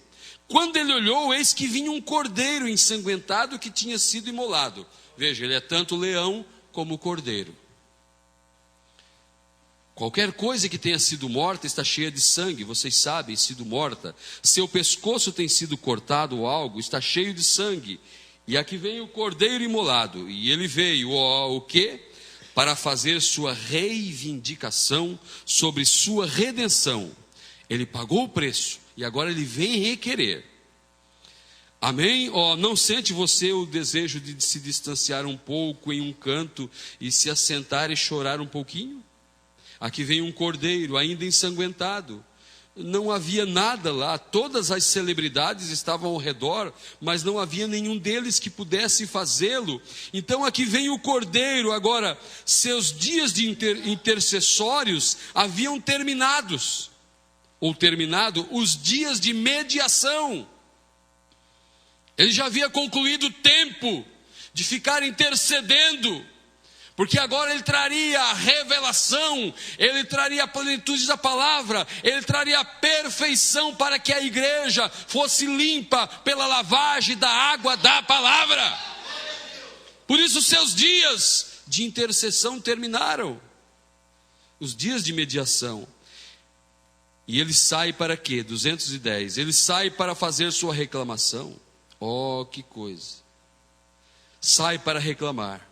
A: Quando ele olhou, eis que vinha um cordeiro ensanguentado que tinha sido imolado. Veja, ele é tanto leão como cordeiro. Qualquer coisa que tenha sido morta está cheia de sangue, vocês sabem, sido morta. Seu pescoço tem sido cortado ou algo, está cheio de sangue. E aqui vem o cordeiro imolado. E ele veio, o quê? Para fazer sua reivindicação sobre sua redenção. Ele pagou o preço e agora ele vem requerer. Amém? Não sente você o desejo de se distanciar um pouco em um canto e se assentar e chorar um pouquinho? Aqui vem um cordeiro ainda ensanguentado. Não havia nada lá, todas as celebridades estavam ao redor, mas não havia nenhum deles que pudesse fazê-lo. Então aqui vem o cordeiro. Agora, seus dias de intercessórios haviam terminados, ou terminado os dias de mediação. Ele já havia concluído o tempo de ficar intercedendo, porque agora ele traria a revelação, ele traria a plenitude da palavra, ele traria a perfeição para que a igreja fosse limpa pela lavagem da água da palavra. Por isso seus dias de intercessão terminaram, os dias de mediação. E ele sai para quê? 210. Ele sai para fazer sua reclamação. Oh, que coisa! Sai para reclamar.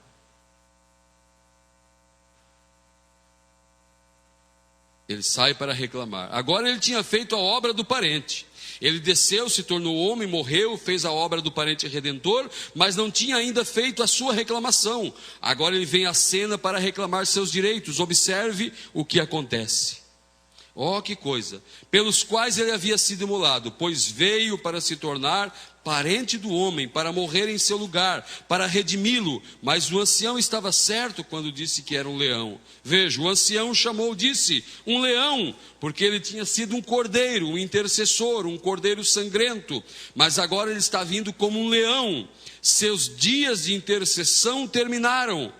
A: Ele sai para reclamar. Agora ele tinha feito a obra do parente. Ele desceu, se tornou homem, morreu, fez a obra do parente redentor, mas não tinha ainda feito a sua reclamação. Agora ele vem à cena para reclamar seus direitos. Observe o que acontece. Oh, que coisa! Pelos quais ele havia sido imolado, pois veio para se tornar parente do homem, para morrer em seu lugar, para redimi-lo. Mas o ancião estava certo quando disse que era um leão. Veja, o ancião disse, um leão, porque ele tinha sido um cordeiro, um intercessor, um cordeiro sangrento. Mas agora ele está vindo como um leão. Seus dias de intercessão terminaram.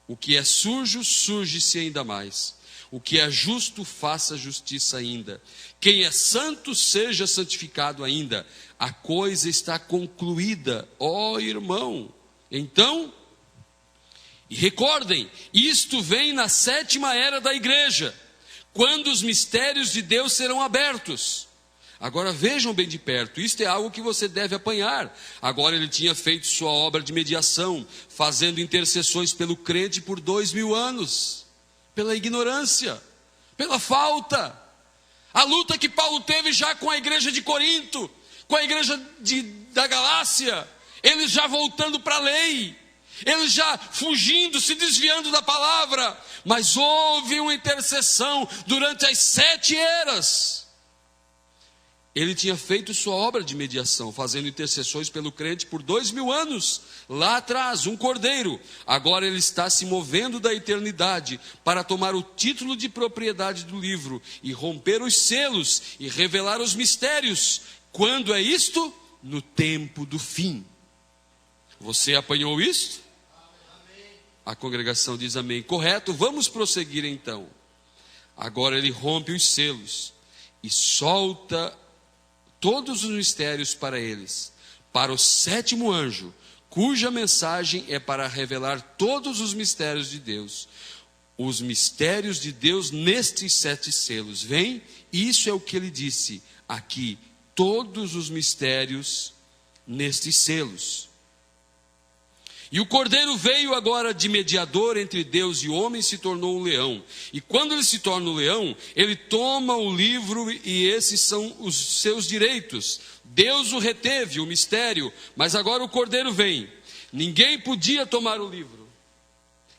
A: O que é sujo, surge-se ainda mais. O que é justo, faça justiça ainda. Quem é santo, seja santificado ainda. A coisa está concluída, ó irmão. Então, e recordem, isto vem na 7ª era da igreja, quando os mistérios de Deus serão abertos. Agora vejam bem de perto, isto é algo que você deve apanhar. Agora ele tinha feito sua obra de mediação, fazendo intercessões pelo crente por 2000 anos. Pela ignorância, pela falta. A luta que Paulo teve já com a igreja de Corinto, com a igreja da Galácia, eles já voltando para a lei, eles já fugindo, se desviando da palavra. Mas houve uma intercessão durante as 7 eras. Ele tinha feito sua obra de mediação, fazendo intercessões pelo crente por 2000 anos, lá atrás, um cordeiro. Agora ele está se movendo da eternidade para tomar o título de propriedade do livro e romper os selos e revelar os mistérios. Quando é isto? No tempo do fim. Você apanhou isto? A congregação diz amém. Correto, vamos prosseguir então. Agora ele rompe os selos e solta todos os mistérios para eles, para o 7º anjo, cuja mensagem é para revelar todos os mistérios de Deus. Os mistérios de Deus nestes 7 selos. Vem, isso é o que ele disse aqui, todos os mistérios nestes selos. E o cordeiro veio agora de mediador entre Deus e o homem e se tornou um leão. E quando ele se torna um leão, ele toma o livro e esses são os seus direitos. Deus o reteve, o mistério, mas agora o cordeiro vem. Ninguém podia tomar o livro.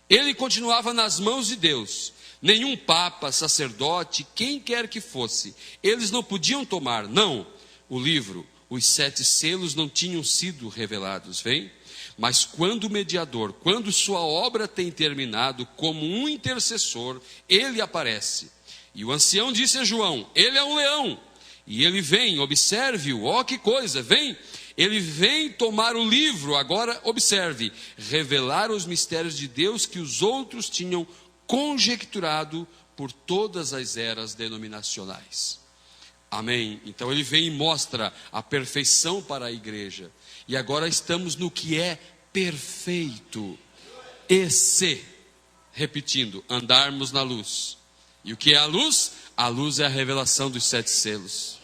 A: Ele continuava nas mãos de Deus. Nenhum papa, sacerdote, quem quer que fosse, eles não podiam tomar, não, o livro. Os 7 selos não tinham sido revelados, vem? Mas quando o mediador, quando sua obra tem terminado como um intercessor, ele aparece. E o ancião disse a João: ele é um leão. E ele vem, observe-o, ó que coisa, vem. Ele vem tomar o livro, agora observe, revelar os mistérios de Deus que os outros tinham conjecturado por todas as eras denominacionais. Amém? Então ele vem e mostra a perfeição para a igreja. E agora estamos no que é perfeito. E se, repetindo, andarmos na luz. E o que é a luz? A luz é a revelação dos 7 selos.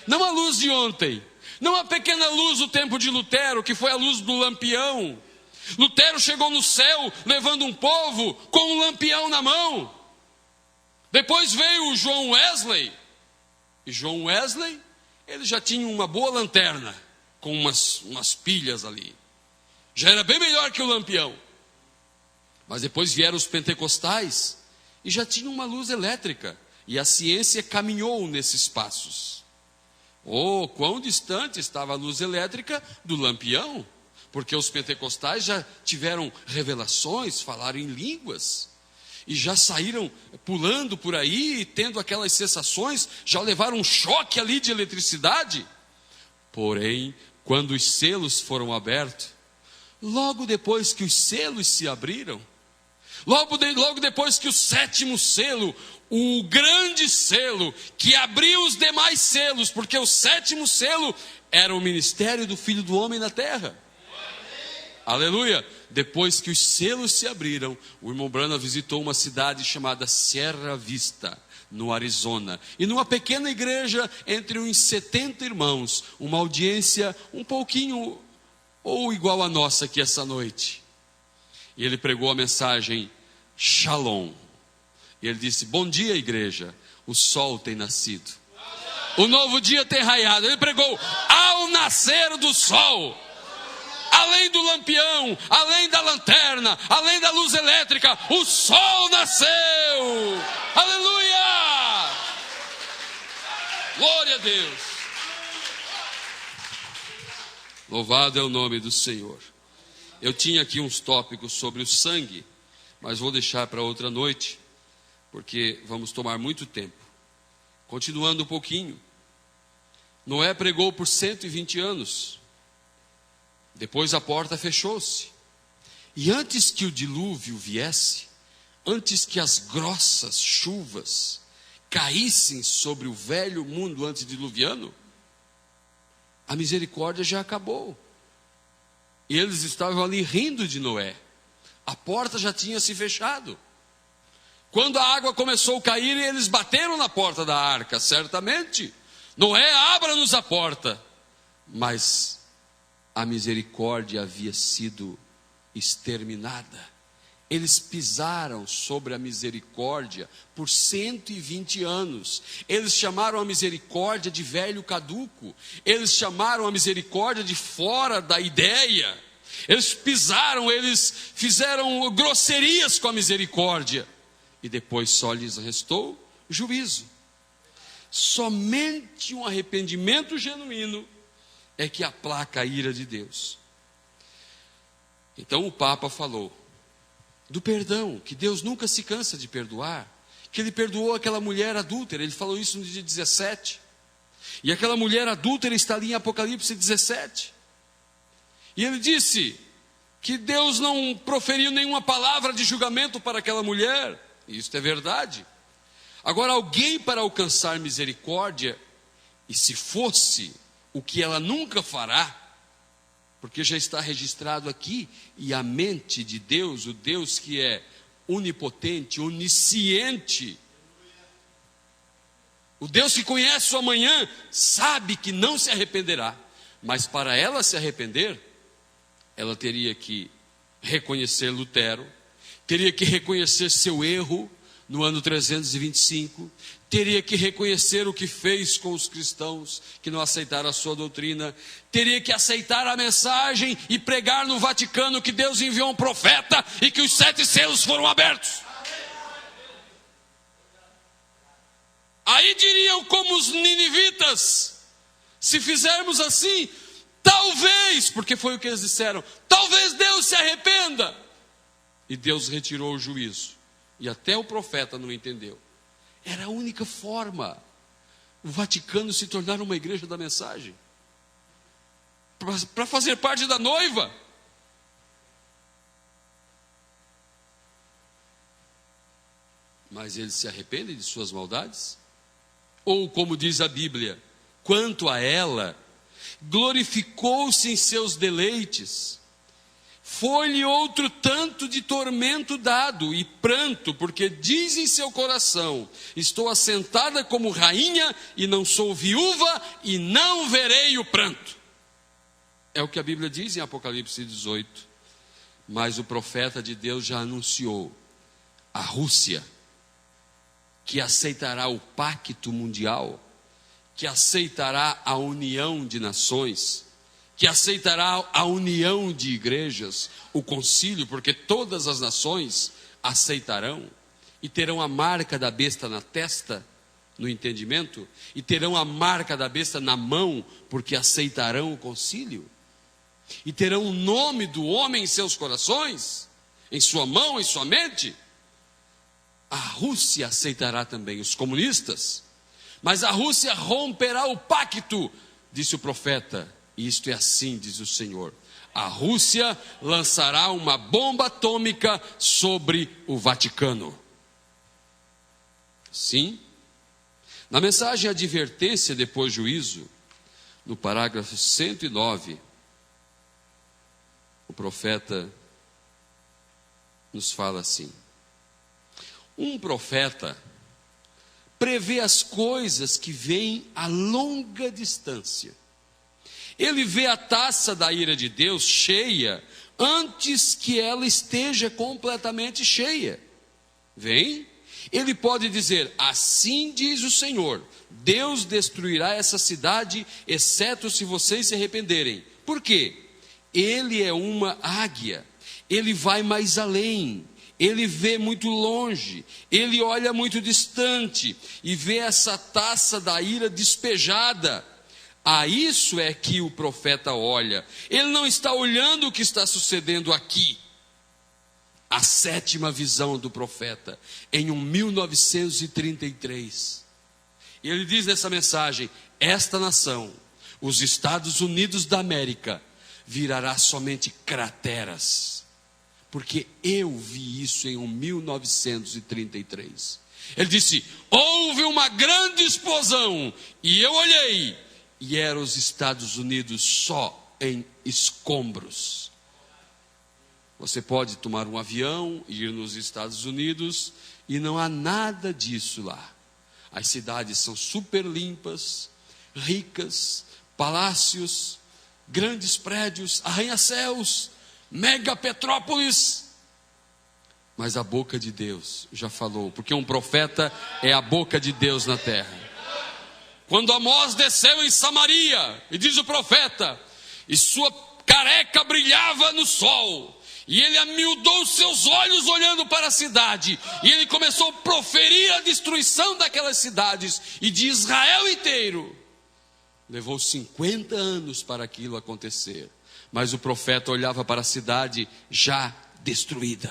A: Não a luz de ontem. Não a pequena luz do tempo de Lutero, que foi a luz do lampião. Lutero chegou no céu levando um povo com um lampião na mão. Depois veio o John Wesley. E John Wesley, ele já tinha uma boa lanterna, com umas pilhas ali. Já era bem melhor que o lampião. Mas depois vieram os pentecostais e já tinham uma luz elétrica. E a ciência caminhou nesses passos. Oh, quão distante estava a luz elétrica do lampião, porque os pentecostais já tiveram revelações, falaram em línguas, e já saíram pulando por aí, tendo aquelas sensações, já levaram um choque ali de eletricidade. Porém, quando os selos foram abertos, logo depois que os selos se abriram, logo depois que o 7º selo, o grande selo, que abriu os demais selos, porque o 7º selo era o ministério do Filho do Homem na terra. Aleluia! Depois que os selos se abriram, o irmão Branham visitou uma cidade chamada Sierra Vista, no Arizona. E numa pequena igreja, entre uns 70 irmãos, uma audiência um pouquinho ou igual a nossa aqui essa noite. E ele pregou a mensagem Shalom. E ele disse: bom dia, igreja, o sol tem nascido, o novo dia tem raiado. Ele pregou: ao nascer do sol, além do lampião, além da lanterna, além da luz elétrica, o sol nasceu. Aleluia! Glória a Deus. Louvado é o nome do Senhor. Eu tinha aqui uns tópicos sobre o sangue, mas vou deixar para outra noite, porque vamos tomar muito tempo. Continuando um pouquinho. Noé pregou por 120 anos. Depois a porta fechou-se. E antes que o dilúvio viesse, antes que as grossas chuvas caíssem sobre o velho mundo antediluviano, a misericórdia já acabou. E eles estavam ali rindo de Noé. A porta já tinha se fechado. Quando a água começou a cair, eles bateram na porta da arca, certamente. Noé, abra-nos a porta. Mas a misericórdia havia sido exterminada. Eles pisaram sobre a misericórdia por 120 anos. Eles chamaram a misericórdia de velho caduco. Eles chamaram a misericórdia de fora da ideia. Eles pisaram, eles fizeram grosserias com a misericórdia. E depois só lhes restou juízo. Somente um arrependimento genuíno é que aplaca a ira de Deus. Então o Papa falou do perdão, que Deus nunca se cansa de perdoar, que ele perdoou aquela mulher adúltera. Ele falou isso no dia 17. E aquela mulher adúltera está ali em Apocalipse 17. E ele disse que Deus não proferiu nenhuma palavra de julgamento para aquela mulher. Isso é verdade. Agora, alguém para alcançar misericórdia, e se fosse o que ela nunca fará, porque já está registrado aqui, e a mente de Deus, o Deus que é onipotente, onisciente, o Deus que conhece o amanhã, sabe que não se arrependerá. Mas para ela se arrepender, ela teria que reconhecer Lutero, teria que reconhecer seu erro no ano 325, teria que reconhecer o que fez com os cristãos que não aceitaram a sua doutrina, teria que aceitar a mensagem e pregar no Vaticano que Deus enviou um profeta e que os 7 selos foram abertos. Aí diriam como os ninivitas: se fizermos assim, talvez, porque foi o que eles disseram, talvez Deus se arrependa. E Deus retirou o juízo. E até o profeta não entendeu. Era a única forma o Vaticano se tornar uma igreja da mensagem, para fazer parte da noiva. Mas eles se arrependem de suas maldades? Ou, como diz a Bíblia, quanto a ela, glorificou-se em seus deleites, foi-lhe outro tanto de tormento dado e pranto, porque diz em seu coração: estou assentada como rainha e não sou viúva e não verei o pranto. É o que a Bíblia diz em Apocalipse 18. Mas o profeta de Deus já anunciou: a Rússia, que aceitará o pacto mundial, que aceitará a união de nações, que aceitará a união de igrejas, o concílio, porque todas as nações aceitarão, e terão a marca da besta na testa, no entendimento, e terão a marca da besta na mão, porque aceitarão o concílio, e terão o nome do homem em seus corações, em sua mão, em sua mente. A Rússia aceitará também os comunistas, mas a Rússia romperá o pacto, disse o profeta. E isto é assim, diz o Senhor: a Rússia lançará uma bomba atômica sobre o Vaticano. Sim, na mensagem advertência depois juízo, no parágrafo 109, o profeta nos fala assim: um profeta prevê as coisas que vêm a longa distância. Ele vê a taça da ira de Deus cheia antes que ela esteja completamente cheia. Vem? Ele pode dizer: assim diz o Senhor, Deus destruirá essa cidade, exceto se vocês se arrependerem. Por quê? Ele é uma águia, ele vai mais além, ele vê muito longe, ele olha muito distante e vê essa taça da ira despejada. A isso é que o profeta olha. Ele não está olhando o que está sucedendo aqui. A sétima visão do profeta, em 1933. E ele diz nessa mensagem: esta nação, os Estados Unidos da América, virará somente crateras. Porque eu vi isso em 1933. Ele disse: houve uma grande explosão, e eu olhei, e eram os Estados Unidos só em escombros. Você pode tomar um avião e ir nos Estados Unidos e não há nada disso lá. As cidades são super limpas, ricas, palácios, grandes prédios, arranha-céus, megapetrópolis. Mas a boca de Deus já falou, porque um profeta é a boca de Deus na terra. Quando Amós desceu em Samaria, e diz o profeta, e sua careca brilhava no sol, e ele amiudou seus olhos olhando para a cidade, e ele começou a proferir a destruição daquelas cidades, e de Israel inteiro. Levou 50 anos para aquilo acontecer, mas o profeta olhava para a cidade já destruída,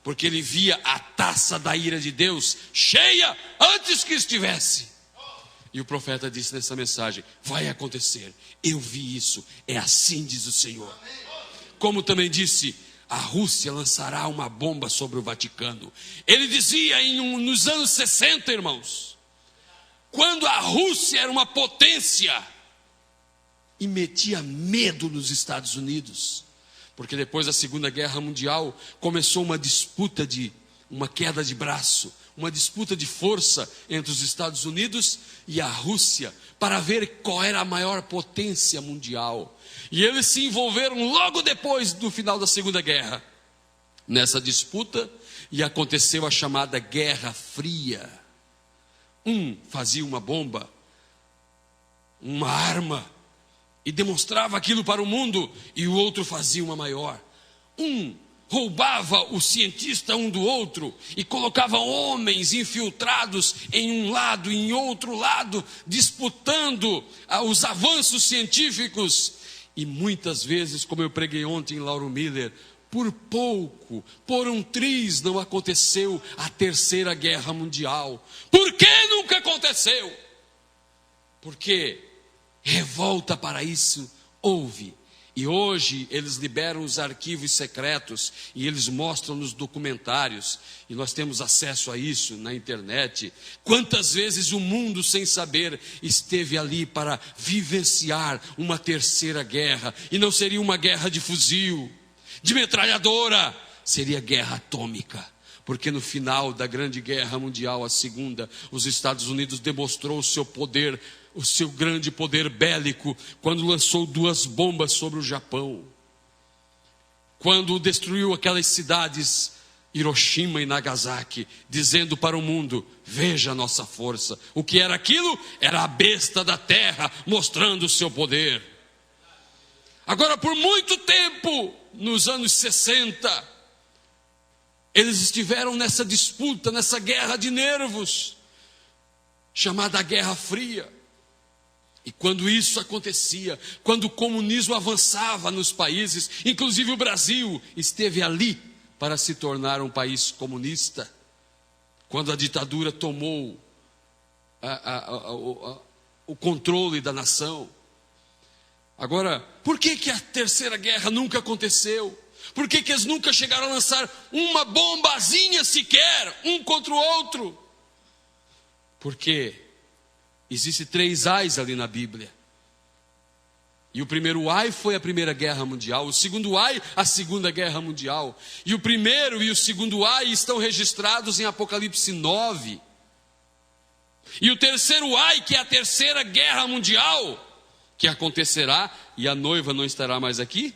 A: porque ele via a taça da ira de Deus cheia antes que estivesse. E o profeta disse nessa mensagem: vai acontecer, eu vi isso, é assim diz o Senhor. Como também disse: a Rússia lançará uma bomba sobre o Vaticano. Ele dizia nos anos 60, irmãos, quando a Rússia era uma potência e metia medo nos Estados Unidos, porque depois da Segunda Guerra Mundial começou uma disputa uma queda de braço, uma disputa de força entre os Estados Unidos e a Rússia, para ver qual era a maior potência mundial. E eles se envolveram logo depois do final da Segunda Guerra, nessa disputa, e aconteceu a chamada Guerra Fria. Um fazia uma bomba, uma arma, e demonstrava aquilo para o mundo, e o outro fazia uma maior. Um roubava o cientista um do outro e colocava homens infiltrados em um lado e em outro lado, disputando os avanços científicos. E muitas vezes, como eu preguei ontem em Lauro Miller, por pouco, por um triz, não aconteceu a Terceira Guerra Mundial. Por que nunca aconteceu? Porque revolta para isso houve. E hoje eles liberam os arquivos secretos e eles mostram nos documentários, e nós temos acesso a isso na internet. Quantas vezes o mundo, sem saber, esteve ali para vivenciar uma terceira guerra, e não seria uma guerra de fuzil, de metralhadora, seria guerra atômica. Porque no final da Grande Guerra Mundial, a segunda, os Estados Unidos demonstrou o seu poder, o seu grande poder bélico, quando lançou 2 bombas sobre o Japão. Quando destruiu aquelas cidades, Hiroshima e Nagasaki, dizendo para o mundo: veja a nossa força. O que era aquilo? Era a besta da terra, mostrando o seu poder. Agora, por muito tempo, nos anos 60, eles estiveram nessa disputa, nessa guerra de nervos, chamada Guerra Fria. E quando isso acontecia, quando o comunismo avançava nos países, inclusive o Brasil esteve ali para se tornar um país comunista, quando a ditadura tomou o controle da nação. Agora, por que a Terceira Guerra nunca aconteceu? Por que eles nunca chegaram a lançar uma bombazinha sequer, um contra o outro? Porque existem 3 ais ali na Bíblia. E o primeiro ai foi a Primeira Guerra Mundial. O segundo ai, a Segunda Guerra Mundial. E o primeiro e o segundo ai estão registrados em Apocalipse 9. E o terceiro ai, que é a Terceira Guerra Mundial, que acontecerá, e a noiva não estará mais aqui,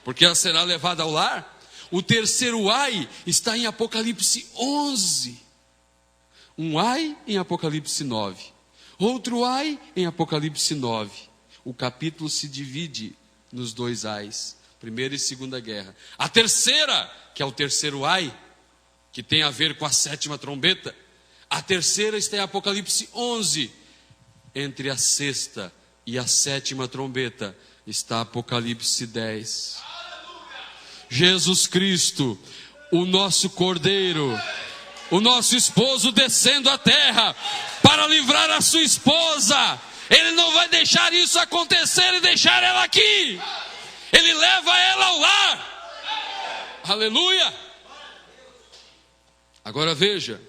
A: porque ela será levada ao lar. O terceiro ai está em Apocalipse 11. Um ai em Apocalipse 9. Outro ai em Apocalipse 9. O capítulo se divide nos 2 ais, Primeira e Segunda Guerra. A terceira, que é o terceiro ai, que tem a ver com a 7ª trombeta, a terceira está em Apocalipse 11. Entre a 6ª e a 7ª trombeta está Apocalipse 10. Jesus Cristo, o nosso Cordeiro, o nosso esposo descendo à terra para livrar a sua esposa. Ele não vai deixar isso acontecer e deixar ela aqui. Ele leva ela ao lar. Aleluia. Agora veja,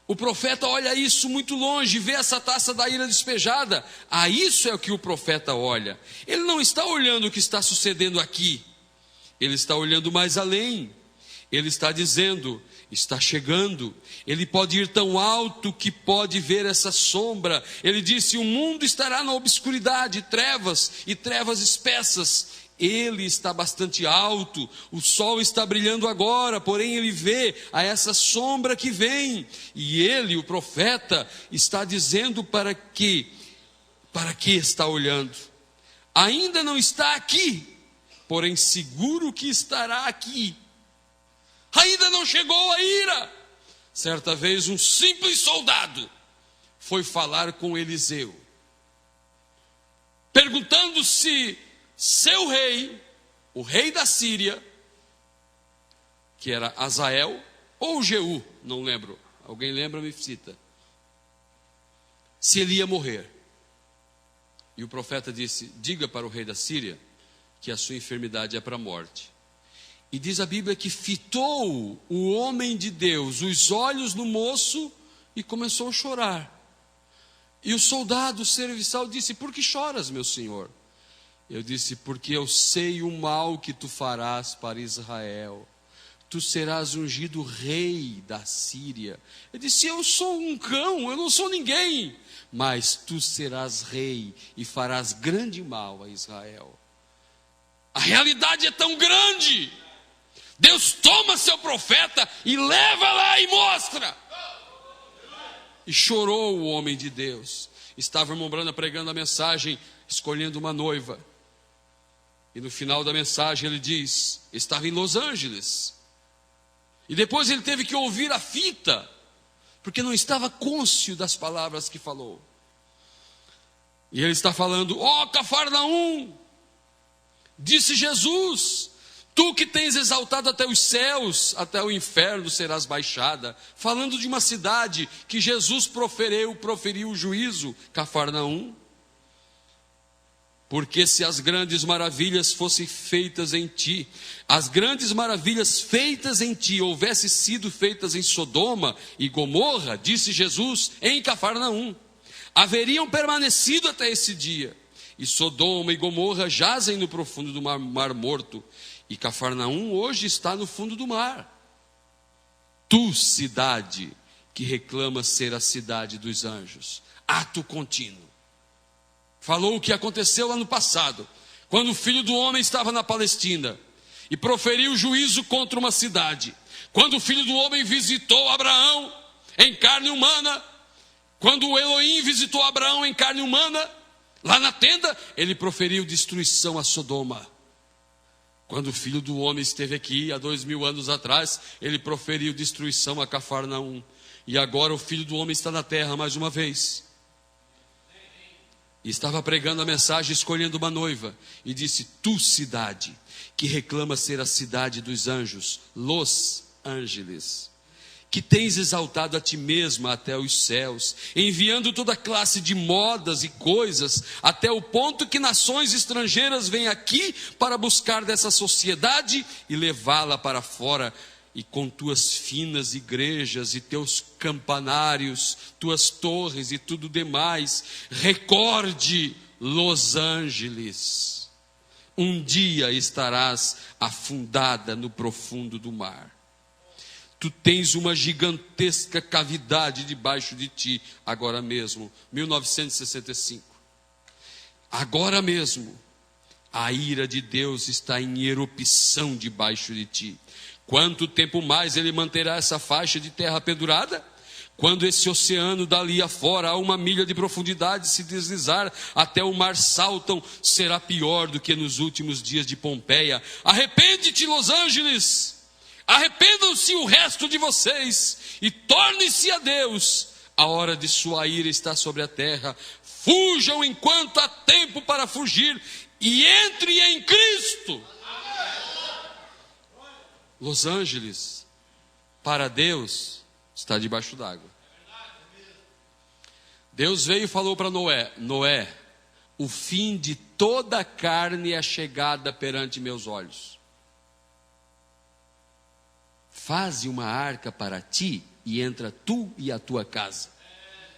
A: o profeta olha isso muito longe, vê essa taça da ira despejada. A isso é o que o profeta olha. Ele não está olhando o que está sucedendo aqui. Ele está olhando mais além. Ele está dizendo: está chegando. Ele pode ir tão alto que pode ver essa sombra. Ele disse: o mundo estará na obscuridade, trevas e trevas espessas. Ele está bastante alto, o sol está brilhando agora, porém ele vê a essa sombra que vem. E ele, o profeta, está dizendo para que está olhando. Ainda não está aqui, porém seguro que estará aqui. Ainda não chegou a ira. Certa vez um simples soldado foi falar com Eliseu, perguntando se seu rei, o rei da Síria, que era Azael ou Jeú, não lembro, alguém lembra, me cita, se ele ia morrer. E o profeta disse: diga para o rei da Síria que a sua enfermidade é para a morte. E diz a Bíblia que fitou o homem de Deus os olhos no moço e começou a chorar. E o soldado serviçal disse: por que choras, meu senhor? Eu disse: porque eu sei o mal que tu farás para Israel. Tu serás ungido rei da Síria. Eu disse: eu sou um cão, eu não sou ninguém. Mas tu serás rei e farás grande mal a Israel. A realidade é tão grande. Deus toma seu profeta e leva lá e mostra. E chorou o homem de Deus. Estava o irmão Brana pregando a mensagem, escolhendo uma noiva. E no final da mensagem ele diz: estava em Los Angeles. E depois ele teve que ouvir a fita, porque não estava cônscio das palavras que falou. E ele está falando: ó Cafarnaum, disse Jesus, Tu que tens exaltado até os céus, até o inferno serás baixada. Falando de uma cidade que Jesus proferiu o juízo, Cafarnaum. Porque se as grandes maravilhas fossem feitas em ti, as grandes maravilhas feitas em ti houvessem sido feitas em Sodoma e Gomorra, disse Jesus, em Cafarnaum, haveriam permanecido até esse dia. E Sodoma e Gomorra jazem no profundo do mar Morto, e Cafarnaum hoje está no fundo do mar. Tu, cidade, que reclama ser a cidade dos anjos, ato contínuo. Falou o que aconteceu lá no passado, quando o Filho do Homem estava na Palestina e proferiu juízo contra uma cidade. Quando o Filho do Homem visitou Abraão em carne humana, quando o Elohim visitou Abraão em carne humana, lá na tenda, ele proferiu destruição a Sodoma. Quando o Filho do Homem esteve aqui há 2000 anos atrás, ele proferiu destruição a Cafarnaum. E agora o Filho do Homem está na terra mais uma vez. E estava pregando a mensagem, escolhendo uma noiva. E disse, tu cidade, que reclama ser a cidade dos anjos, Los Angeles, que tens exaltado a ti mesma até os céus, enviando toda classe de modas e coisas, até o ponto que nações estrangeiras vêm aqui para buscar dessa sociedade e levá-la para fora. E com tuas finas igrejas e teus campanários, tuas torres e tudo demais, recorde Los Angeles, um dia estarás afundada no profundo do mar. Tu tens uma gigantesca cavidade debaixo de ti, agora mesmo, 1965. Agora mesmo, a ira de Deus está em erupção debaixo de ti. Quanto tempo mais ele manterá essa faixa de terra pendurada? Quando esse oceano dali afora, a 1 milha de profundidade, se deslizar até o mar Salton, será pior do que nos últimos dias de Pompeia. Arrepende-te, Los Angeles! Arrependam-se o resto de vocês e tornem-se a Deus. A hora de sua ira está sobre a terra. Fujam enquanto há tempo para fugir e entre em Cristo. Los Angeles, para Deus, está debaixo d'água. Deus veio e falou para Noé: Noé, o fim de toda a carne é chegada perante meus olhos. Faze uma arca para ti e entra tu e a tua casa.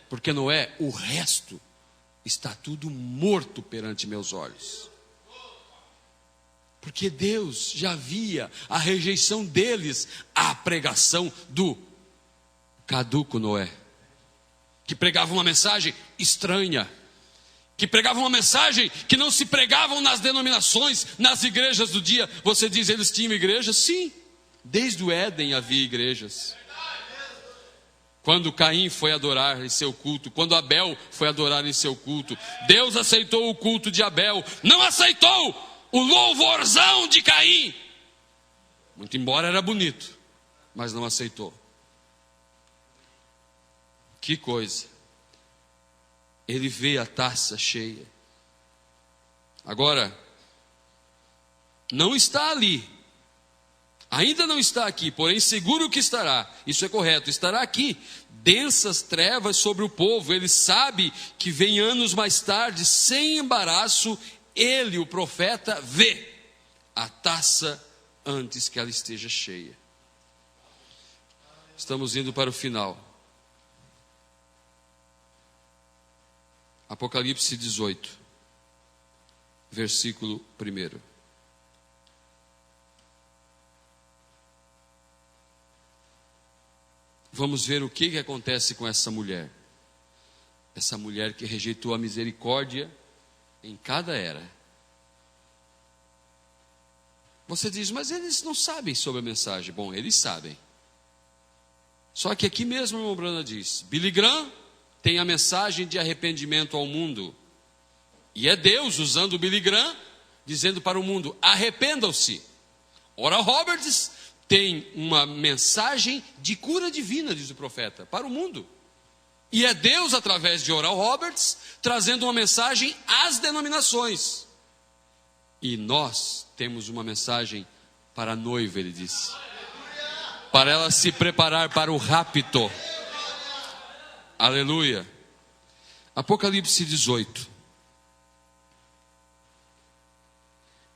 A: Porque Noé, o resto está tudo morto perante meus olhos. Porque Deus já via a rejeição deles à pregação do caduco Noé, que pregava uma mensagem estranha, que pregava uma mensagem que não se pregavam nas denominações, nas igrejas do dia. Você diz, eles tinham igrejas? Sim, desde o Éden havia igrejas. Quando Caim foi adorar em seu culto, quando Abel foi adorar em seu culto, Deus aceitou o culto de Abel, não aceitou o louvorzão de Caim, muito embora era bonito, mas não aceitou. Que coisa, ele vê a taça cheia. Agora, não está ali, ainda não está aqui, porém seguro que estará, isso é correto, estará aqui, densas trevas sobre o povo. Ele sabe que vem anos mais tarde, sem embaraço, ele, o profeta, vê a taça antes que ela esteja cheia. Estamos indo para o final. Apocalipse 18, versículo 1. Vamos ver o que acontece com essa mulher. Essa mulher que rejeitou a misericórdia em cada era. Você diz, mas eles não sabem sobre a mensagem. Bom, eles sabem. Só que aqui mesmo, irmão Brana diz, Billy Graham tem a mensagem de arrependimento ao mundo. E é Deus usando o Billy Graham, dizendo para o mundo, arrependam-se. Oral Roberts tem uma mensagem de cura divina, diz o profeta, para o mundo. E é Deus, através de Oral Roberts, trazendo uma mensagem às denominações. E nós temos uma mensagem para a noiva, ele disse, para ela se preparar para o rapto. Aleluia. Apocalipse 18.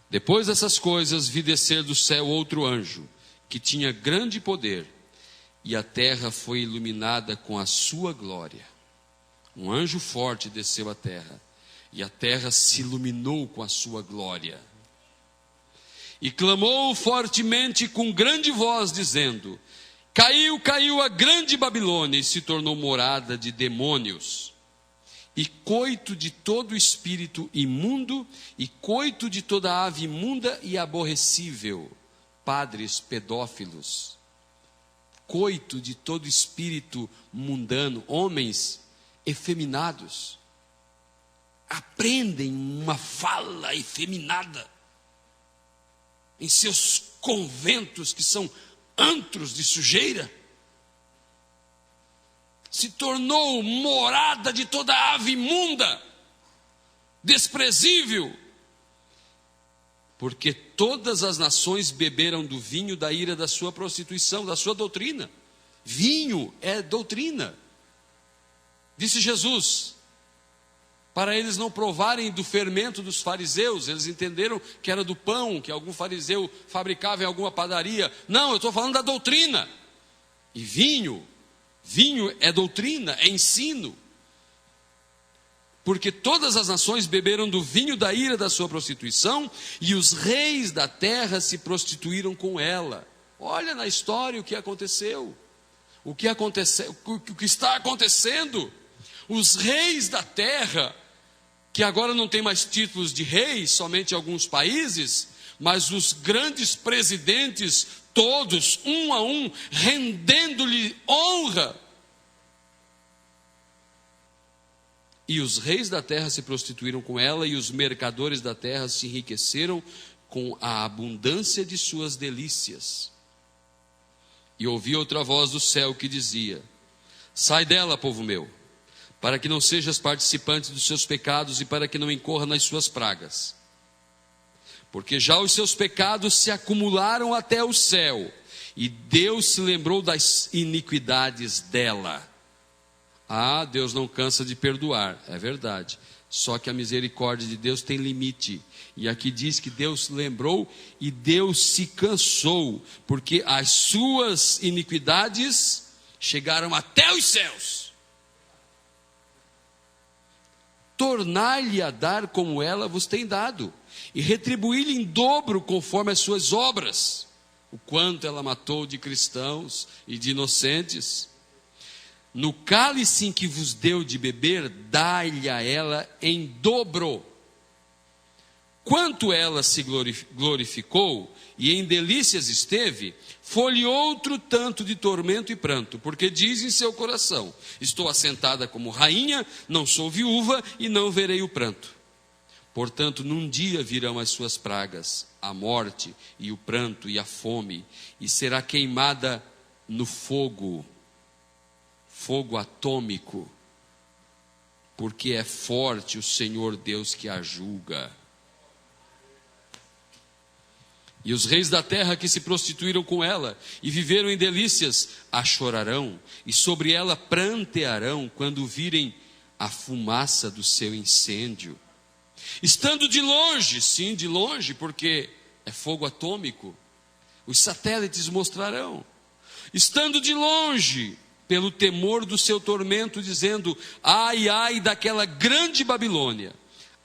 A: Depois dessas coisas, vi descer do céu outro anjo, que tinha grande poder, e a terra foi iluminada com a sua glória. Um anjo forte desceu à terra, e a terra se iluminou com a sua glória. E clamou fortemente com grande voz, dizendo: Caiu, caiu a grande Babilônia, e se tornou morada de demônios, e coito de todo espírito imundo, e coito de toda ave imunda e aborrecível, padres pedófilos, coito de todo espírito mundano, homens efeminados, aprendem uma fala efeminada em seus conventos, que são antros de sujeira, se tornou morada de toda ave imunda, desprezível, porque todas as nações beberam do vinho da ira da sua prostituição, da sua doutrina. Vinho é doutrina, disse Jesus, para eles não provarem do fermento dos fariseus. Eles entenderam que era do pão que algum fariseu fabricava em alguma padaria. Não, eu estou falando da doutrina. E vinho é doutrina, é ensino. Porque todas as nações beberam do vinho da ira da sua prostituição, e os reis da terra se prostituíram com ela. Olha na história o que aconteceu. O que está acontecendo. Os reis da terra, que agora não tem mais títulos de reis, somente em alguns países, mas os grandes presidentes, todos, um a um, rendendo-lhe honra. E os reis da terra se prostituíram com ela, e os mercadores da terra se enriqueceram com a abundância de suas delícias. E ouvi outra voz do céu que dizia: Sai dela, povo meu, para que não sejas participante dos seus pecados e para que não incorra nas suas pragas. Porque já os seus pecados se acumularam até o céu, e Deus se lembrou das iniquidades dela. Ah, Deus não cansa de perdoar, é verdade. Só que a misericórdia de Deus tem limite. E aqui diz que Deus lembrou e Deus se cansou, porque as suas iniquidades chegaram até os céus. Tornar-lhe a dar como ela vos tem dado, e retribuir-lhe em dobro conforme as suas obras, o quanto ela matou de cristãos e de inocentes. No cálice em que vos deu de beber, dai-lhe a ela em dobro. Quanto ela se glorificou e em delícias esteve, foi-lhe outro tanto de tormento e pranto, porque diz em seu coração: Estou assentada como rainha, não sou viúva e não verei o pranto. Portanto, num dia virão as suas pragas, a morte e o pranto e a fome, e será queimada no fogo atômico, porque é forte o Senhor Deus que a julga. E os reis da terra que se prostituíram com ela e viveram em delícias, a chorarão, e sobre ela prantearão quando virem a fumaça do seu incêndio. Estando de longe, sim, de longe, porque é fogo atômico, os satélites mostrarão. Estando de longe, pelo temor do seu tormento, dizendo: Ai, ai daquela grande Babilônia,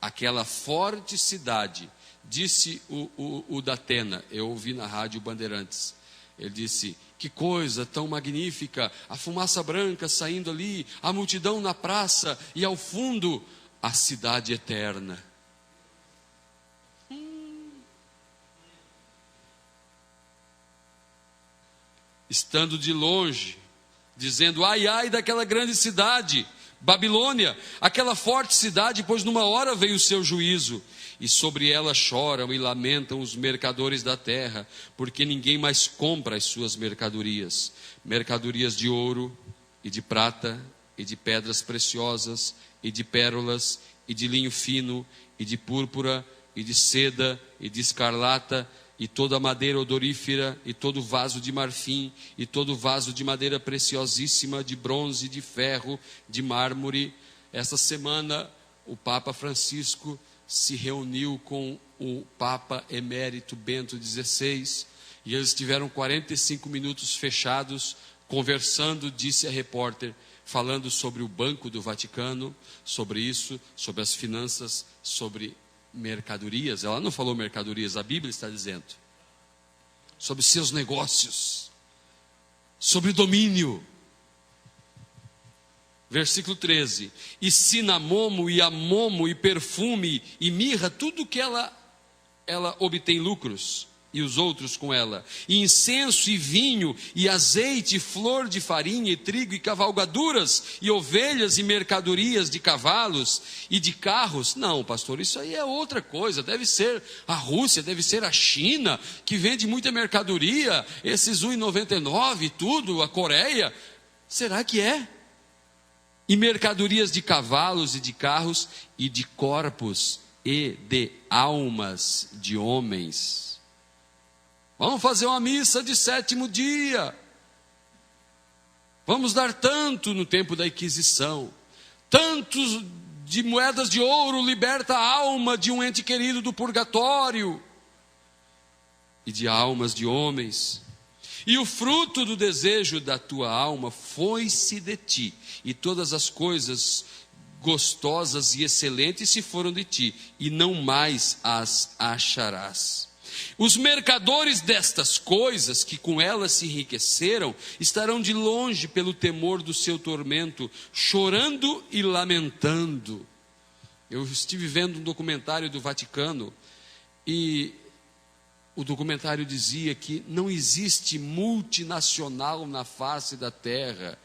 A: aquela forte cidade. Disse o da Atena, eu ouvi na rádio Bandeirantes, ele disse: que coisa tão magnífica, a fumaça branca saindo ali, a multidão na praça, e ao fundo, a cidade eterna. Estando de longe, dizendo: ai, ai daquela grande cidade, Babilônia, aquela forte cidade, pois numa hora veio o seu juízo, e sobre ela choram e lamentam os mercadores da terra, porque ninguém mais compra as suas mercadorias, mercadorias de ouro e de prata, e de pedras preciosas, e de pérolas, e de linho fino, e de púrpura, e de seda, e de escarlata, e toda madeira odorífera, e todo vaso de marfim, e todo vaso de madeira preciosíssima, de bronze, de ferro, de mármore. Esta semana, o Papa Francisco se reuniu com o Papa Emérito Bento XVI, e eles tiveram 45 minutos fechados, conversando, disse a repórter, falando sobre o Banco do Vaticano, sobre isso, sobre as finanças, sobre mercadorias. Ela não falou mercadorias, a Bíblia está dizendo. Sobre seus negócios, sobre domínio. Versículo 13. E cinamomo, e amomo, e perfume, e mirra, tudo que ela obtém lucros, e os outros com ela, e incenso, e vinho, e azeite, e flor de farinha, e trigo, e cavalgaduras, e ovelhas, e mercadorias de cavalos, e de carros. Não, pastor, isso aí é outra coisa, deve ser a Rússia, deve ser a China, que vende muita mercadoria, esses 1,99 e tudo, a Coreia. Será que é? E mercadorias de cavalos, e de carros, e de corpos, e de almas de homens. Vamos fazer uma missa de 7º dia. Vamos dar tanto no tempo da Inquisição. Tantos de moedas de ouro liberta a alma de um ente querido do purgatório. E de almas de homens. E o fruto do desejo da tua alma foi-se de ti. E todas as coisas gostosas e excelentes se foram de ti. E não mais as acharás. Os mercadores destas coisas, que com elas se enriqueceram, estarão de longe pelo temor do seu tormento, chorando e lamentando. Eu estive vendo um documentário do Vaticano, e o documentário dizia que não existe multinacional na face da terra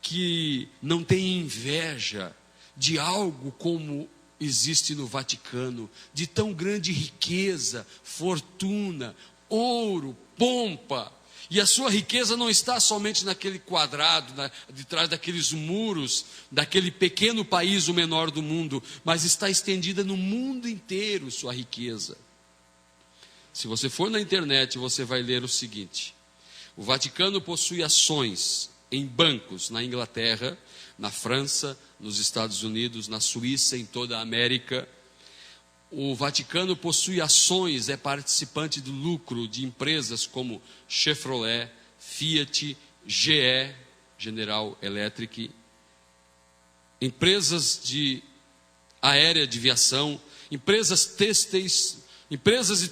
A: que não tenha inveja de algo como existe no Vaticano, de tão grande riqueza, fortuna, ouro, pompa. E a sua riqueza não está somente naquele quadrado, de trás daqueles muros, daquele pequeno país, o menor do mundo, mas está estendida no mundo inteiro sua riqueza. Se você for na internet, você vai ler o seguinte: o Vaticano possui ações em bancos na Inglaterra, na França, nos Estados Unidos, na Suíça, em toda a América. O Vaticano possui ações, é participante do lucro de empresas como Chevrolet, Fiat, GE, General Electric, empresas de aérea de aviação, empresas têxteis, empresas de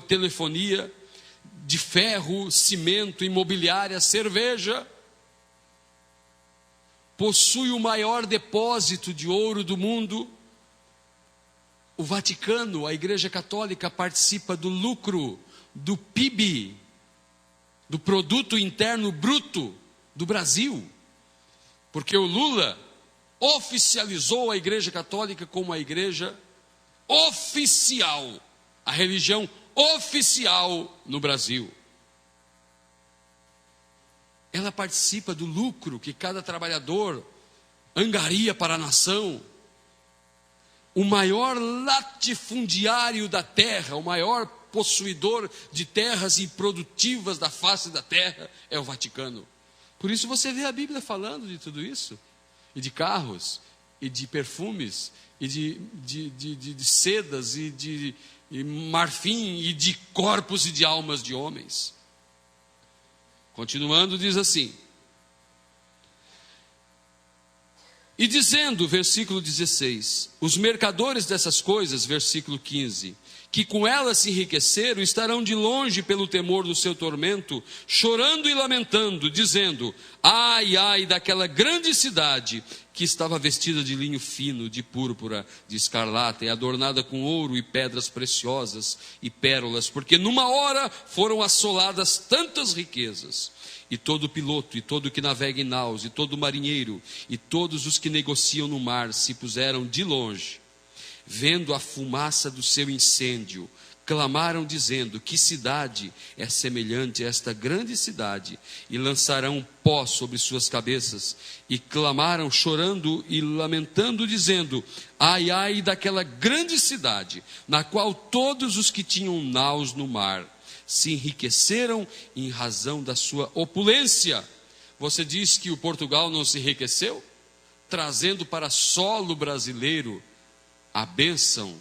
A: telefonia, de ferro, cimento, imobiliária, cerveja. Possui o maior depósito de ouro do mundo. O Vaticano, a Igreja Católica, participa do lucro do PIB, do Produto Interno Bruto do Brasil, porque o Lula oficializou a Igreja Católica como a igreja oficial, a religião oficial no Brasil. Ela participa do lucro que cada trabalhador angaria para a nação. O maior latifundiário da terra, o maior possuidor de terras improdutivas da face da terra é o Vaticano. Por isso você vê a Bíblia falando de tudo isso, e de carros, e de perfumes, e de sedas, e de marfim, e de corpos e de almas de homens. Continuando, diz assim: e dizendo, versículo 16, os mercadores dessas coisas, versículo 15, que com elas se enriqueceram, estarão de longe pelo temor do seu tormento, chorando e lamentando, dizendo: ai, ai, daquela grande cidade, que estava vestida de linho fino, de púrpura, de escarlata, e adornada com ouro e pedras preciosas e pérolas, porque numa hora foram assoladas tantas riquezas. E todo piloto, e todo que navega em naus, e todo marinheiro, e todos os que negociam no mar, se puseram de longe, vendo a fumaça do seu incêndio, clamaram dizendo: que cidade é semelhante a esta grande cidade? E lançarão pó sobre suas cabeças. E clamaram chorando e lamentando, dizendo: ai, ai daquela grande cidade, na qual todos os que tinham naus no mar se enriqueceram em razão da sua opulência. Você diz que o Portugal não se enriqueceu, trazendo para solo brasileiro a bênção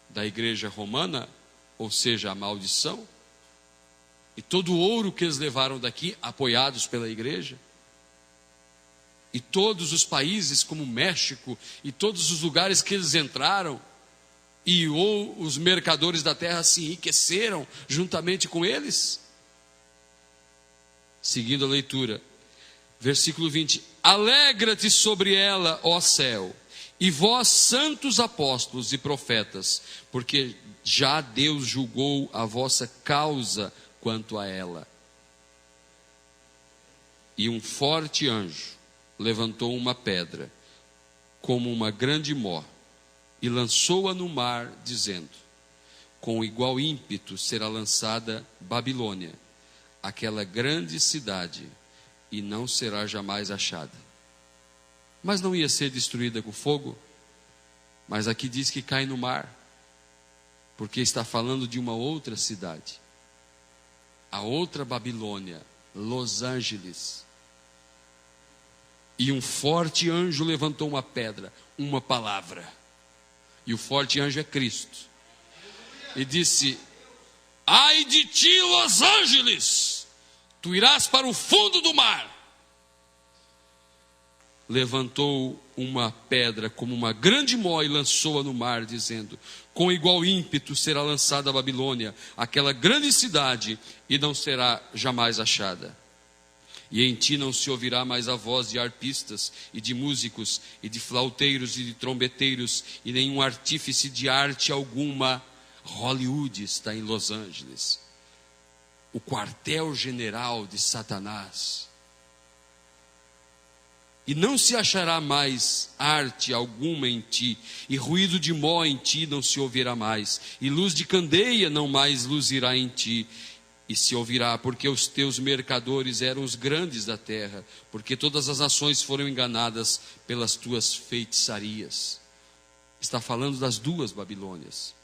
A: da igreja romana, ou seja, a maldição? E todo o ouro que eles levaram daqui, apoiados pela igreja? E todos os países como México, e todos os lugares que eles entraram, e os mercadores da terra se enriqueceram juntamente com eles? Seguindo a leitura, versículo 20: alegra-te sobre ela, ó céu, e vós, santos apóstolos e profetas, porque já Deus julgou a vossa causa quanto a ela. E um forte anjo levantou uma pedra, como uma grande mó, e lançou-a no mar, dizendo: com igual ímpeto será lançada Babilônia, aquela grande cidade, e não será jamais achada. Mas não ia ser destruída com fogo? Mas aqui diz que cai no mar, porque está falando de uma outra cidade, a outra Babilônia, Los Angeles. E um forte anjo levantou uma pedra, uma palavra, e o forte anjo é Cristo, e disse: ai de ti, Los Angeles, tu irás para o fundo do mar. Levantou uma pedra como uma grande mó e lançou-a no mar, dizendo: com igual ímpeto será lançada a Babilônia, aquela grande cidade, e não será jamais achada. E em ti não se ouvirá mais a voz de arpistas, e de músicos, e de flauteiros, e de trombeteiros, e nenhum artífice de arte alguma. Hollywood está em Los Angeles, o quartel-general de Satanás. E não se achará mais arte alguma em ti, e ruído de mó em ti não se ouvirá mais, e luz de candeia não mais luzirá em ti. E se ouvirá, porque os teus mercadores eram os grandes da terra, porque todas as nações foram enganadas pelas tuas feitiçarias. Está falando das duas Babilônias,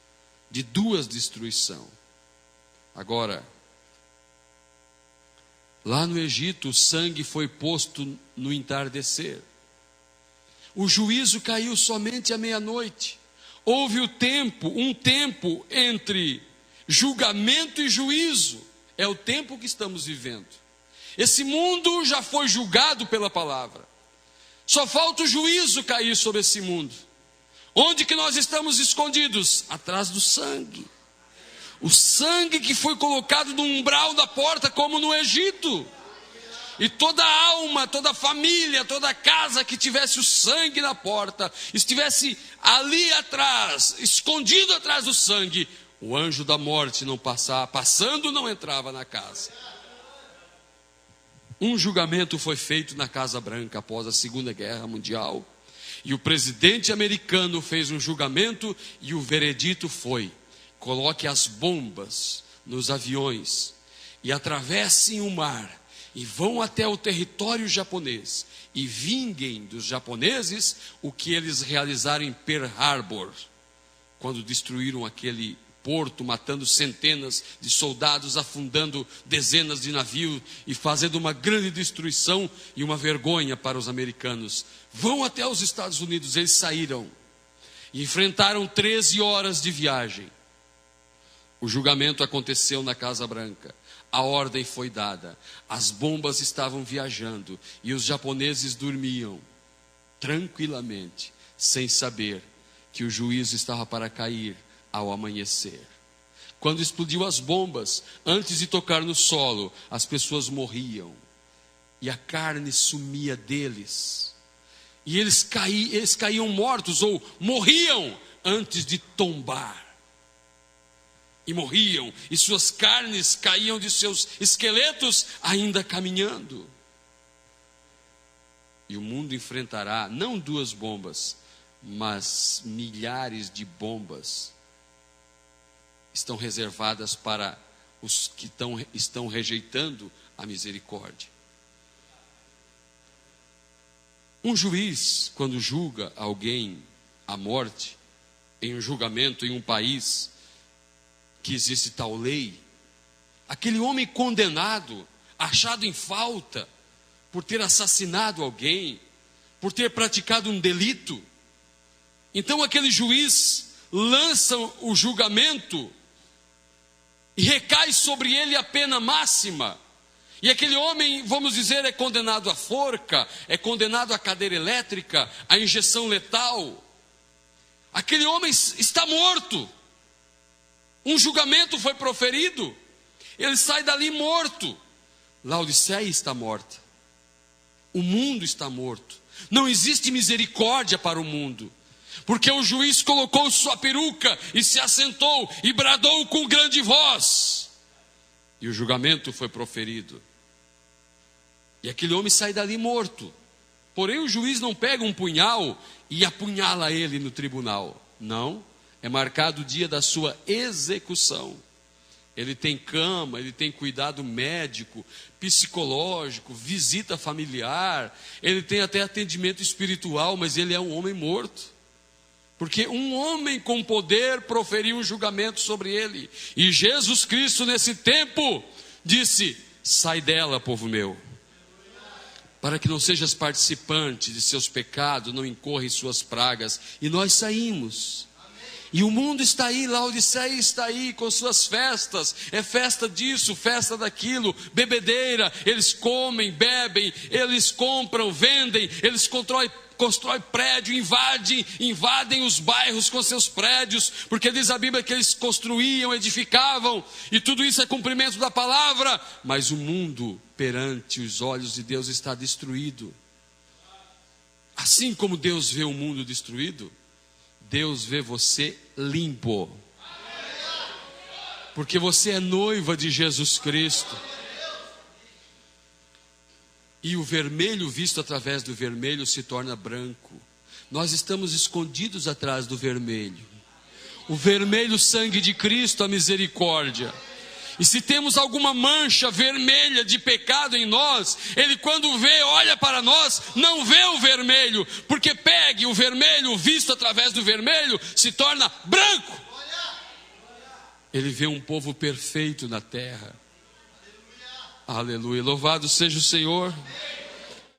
A: de duas destruições. Agora, lá no Egito, o sangue foi posto no entardecer. O juízo caiu somente à meia-noite. Houve um tempo entre julgamento e juízo. É o tempo que estamos vivendo. Esse mundo já foi julgado pela palavra. Só falta o juízo cair sobre esse mundo. Onde que nós estamos escondidos? Atrás do sangue. O sangue que foi colocado no umbral da porta, como no Egito. E toda alma, toda família, toda casa que tivesse o sangue na porta, estivesse ali atrás, escondido atrás do sangue, o anjo da morte não passando não entrava na casa. Um julgamento foi feito na Casa Branca após a Segunda Guerra Mundial. E o presidente americano fez um julgamento e o veredito foi: coloque as bombas nos aviões e atravessem o mar e vão até o território japonês e vinguem dos japoneses o que eles realizaram em Pearl Harbor, quando destruíram aquele porto, matando centenas de soldados, afundando dezenas de navios e fazendo uma grande destruição e uma vergonha para os americanos. Vão até os Estados Unidos. Eles saíram e enfrentaram 13 horas de viagem. O julgamento aconteceu na Casa Branca. A ordem foi dada. As bombas estavam viajando e os japoneses dormiam tranquilamente, sem saber que o juízo estava para cair ao amanhecer. Quando explodiu as bombas, antes de tocar no solo, as pessoas morriam e a carne sumia deles, e eles caíam mortos ou morriam antes de tombar, e morriam, e suas carnes caíam de seus esqueletos ainda caminhando. E o mundo enfrentará não 2 bombas, mas milhares de bombas estão reservadas para os que estão rejeitando a misericórdia. Um juiz, quando julga alguém à morte, em um julgamento em um país que existe tal lei, aquele homem condenado, achado em falta, por ter assassinado alguém, por ter praticado um delito. Então aquele juiz lança o julgamento e recai sobre ele a pena máxima. E aquele homem, vamos dizer, é condenado à forca, é condenado à cadeira elétrica, à injeção letal. Aquele homem está morto. Um julgamento foi proferido, ele sai dali morto. Laodiceia está morta. O mundo está morto. Não existe misericórdia para o mundo, porque o juiz colocou sua peruca e se assentou e bradou com grande voz. E o julgamento foi proferido. E aquele homem sai dali morto. Porém o juiz não pega um punhal e apunhala ele no tribunal. Não, é marcado o dia da sua execução. Ele tem cama, ele tem cuidado médico, psicológico, visita familiar, ele tem até atendimento espiritual, mas ele é um homem morto. Porque um homem com poder proferiu um julgamento sobre ele. E Jesus Cristo nesse tempo disse: sai dela, povo meu, para que não sejas participante de seus pecados, não incorra em suas pragas. E nós saímos. E o mundo está aí, Laodiceia está aí com suas festas, é festa disso, festa daquilo, bebedeira, eles comem, bebem, eles compram, vendem, eles constroem prédio, invadem os bairros com seus prédios, porque diz a Bíblia que eles construíam, edificavam, e tudo isso é cumprimento da palavra, mas o mundo perante os olhos de Deus está destruído. Assim como Deus vê o mundo destruído, Deus vê você limpo, porque você é noiva de Jesus Cristo. E o vermelho visto através do vermelho se torna branco. Nós estamos escondidos atrás do vermelho. O vermelho sangue de Cristo, a misericórdia. E se temos alguma mancha vermelha de pecado em nós, Ele quando vê, olha para nós, não vê o vermelho, porque pegue o vermelho, visto através do vermelho, se torna branco. Ele vê um povo perfeito na terra. Aleluia, louvado seja o Senhor.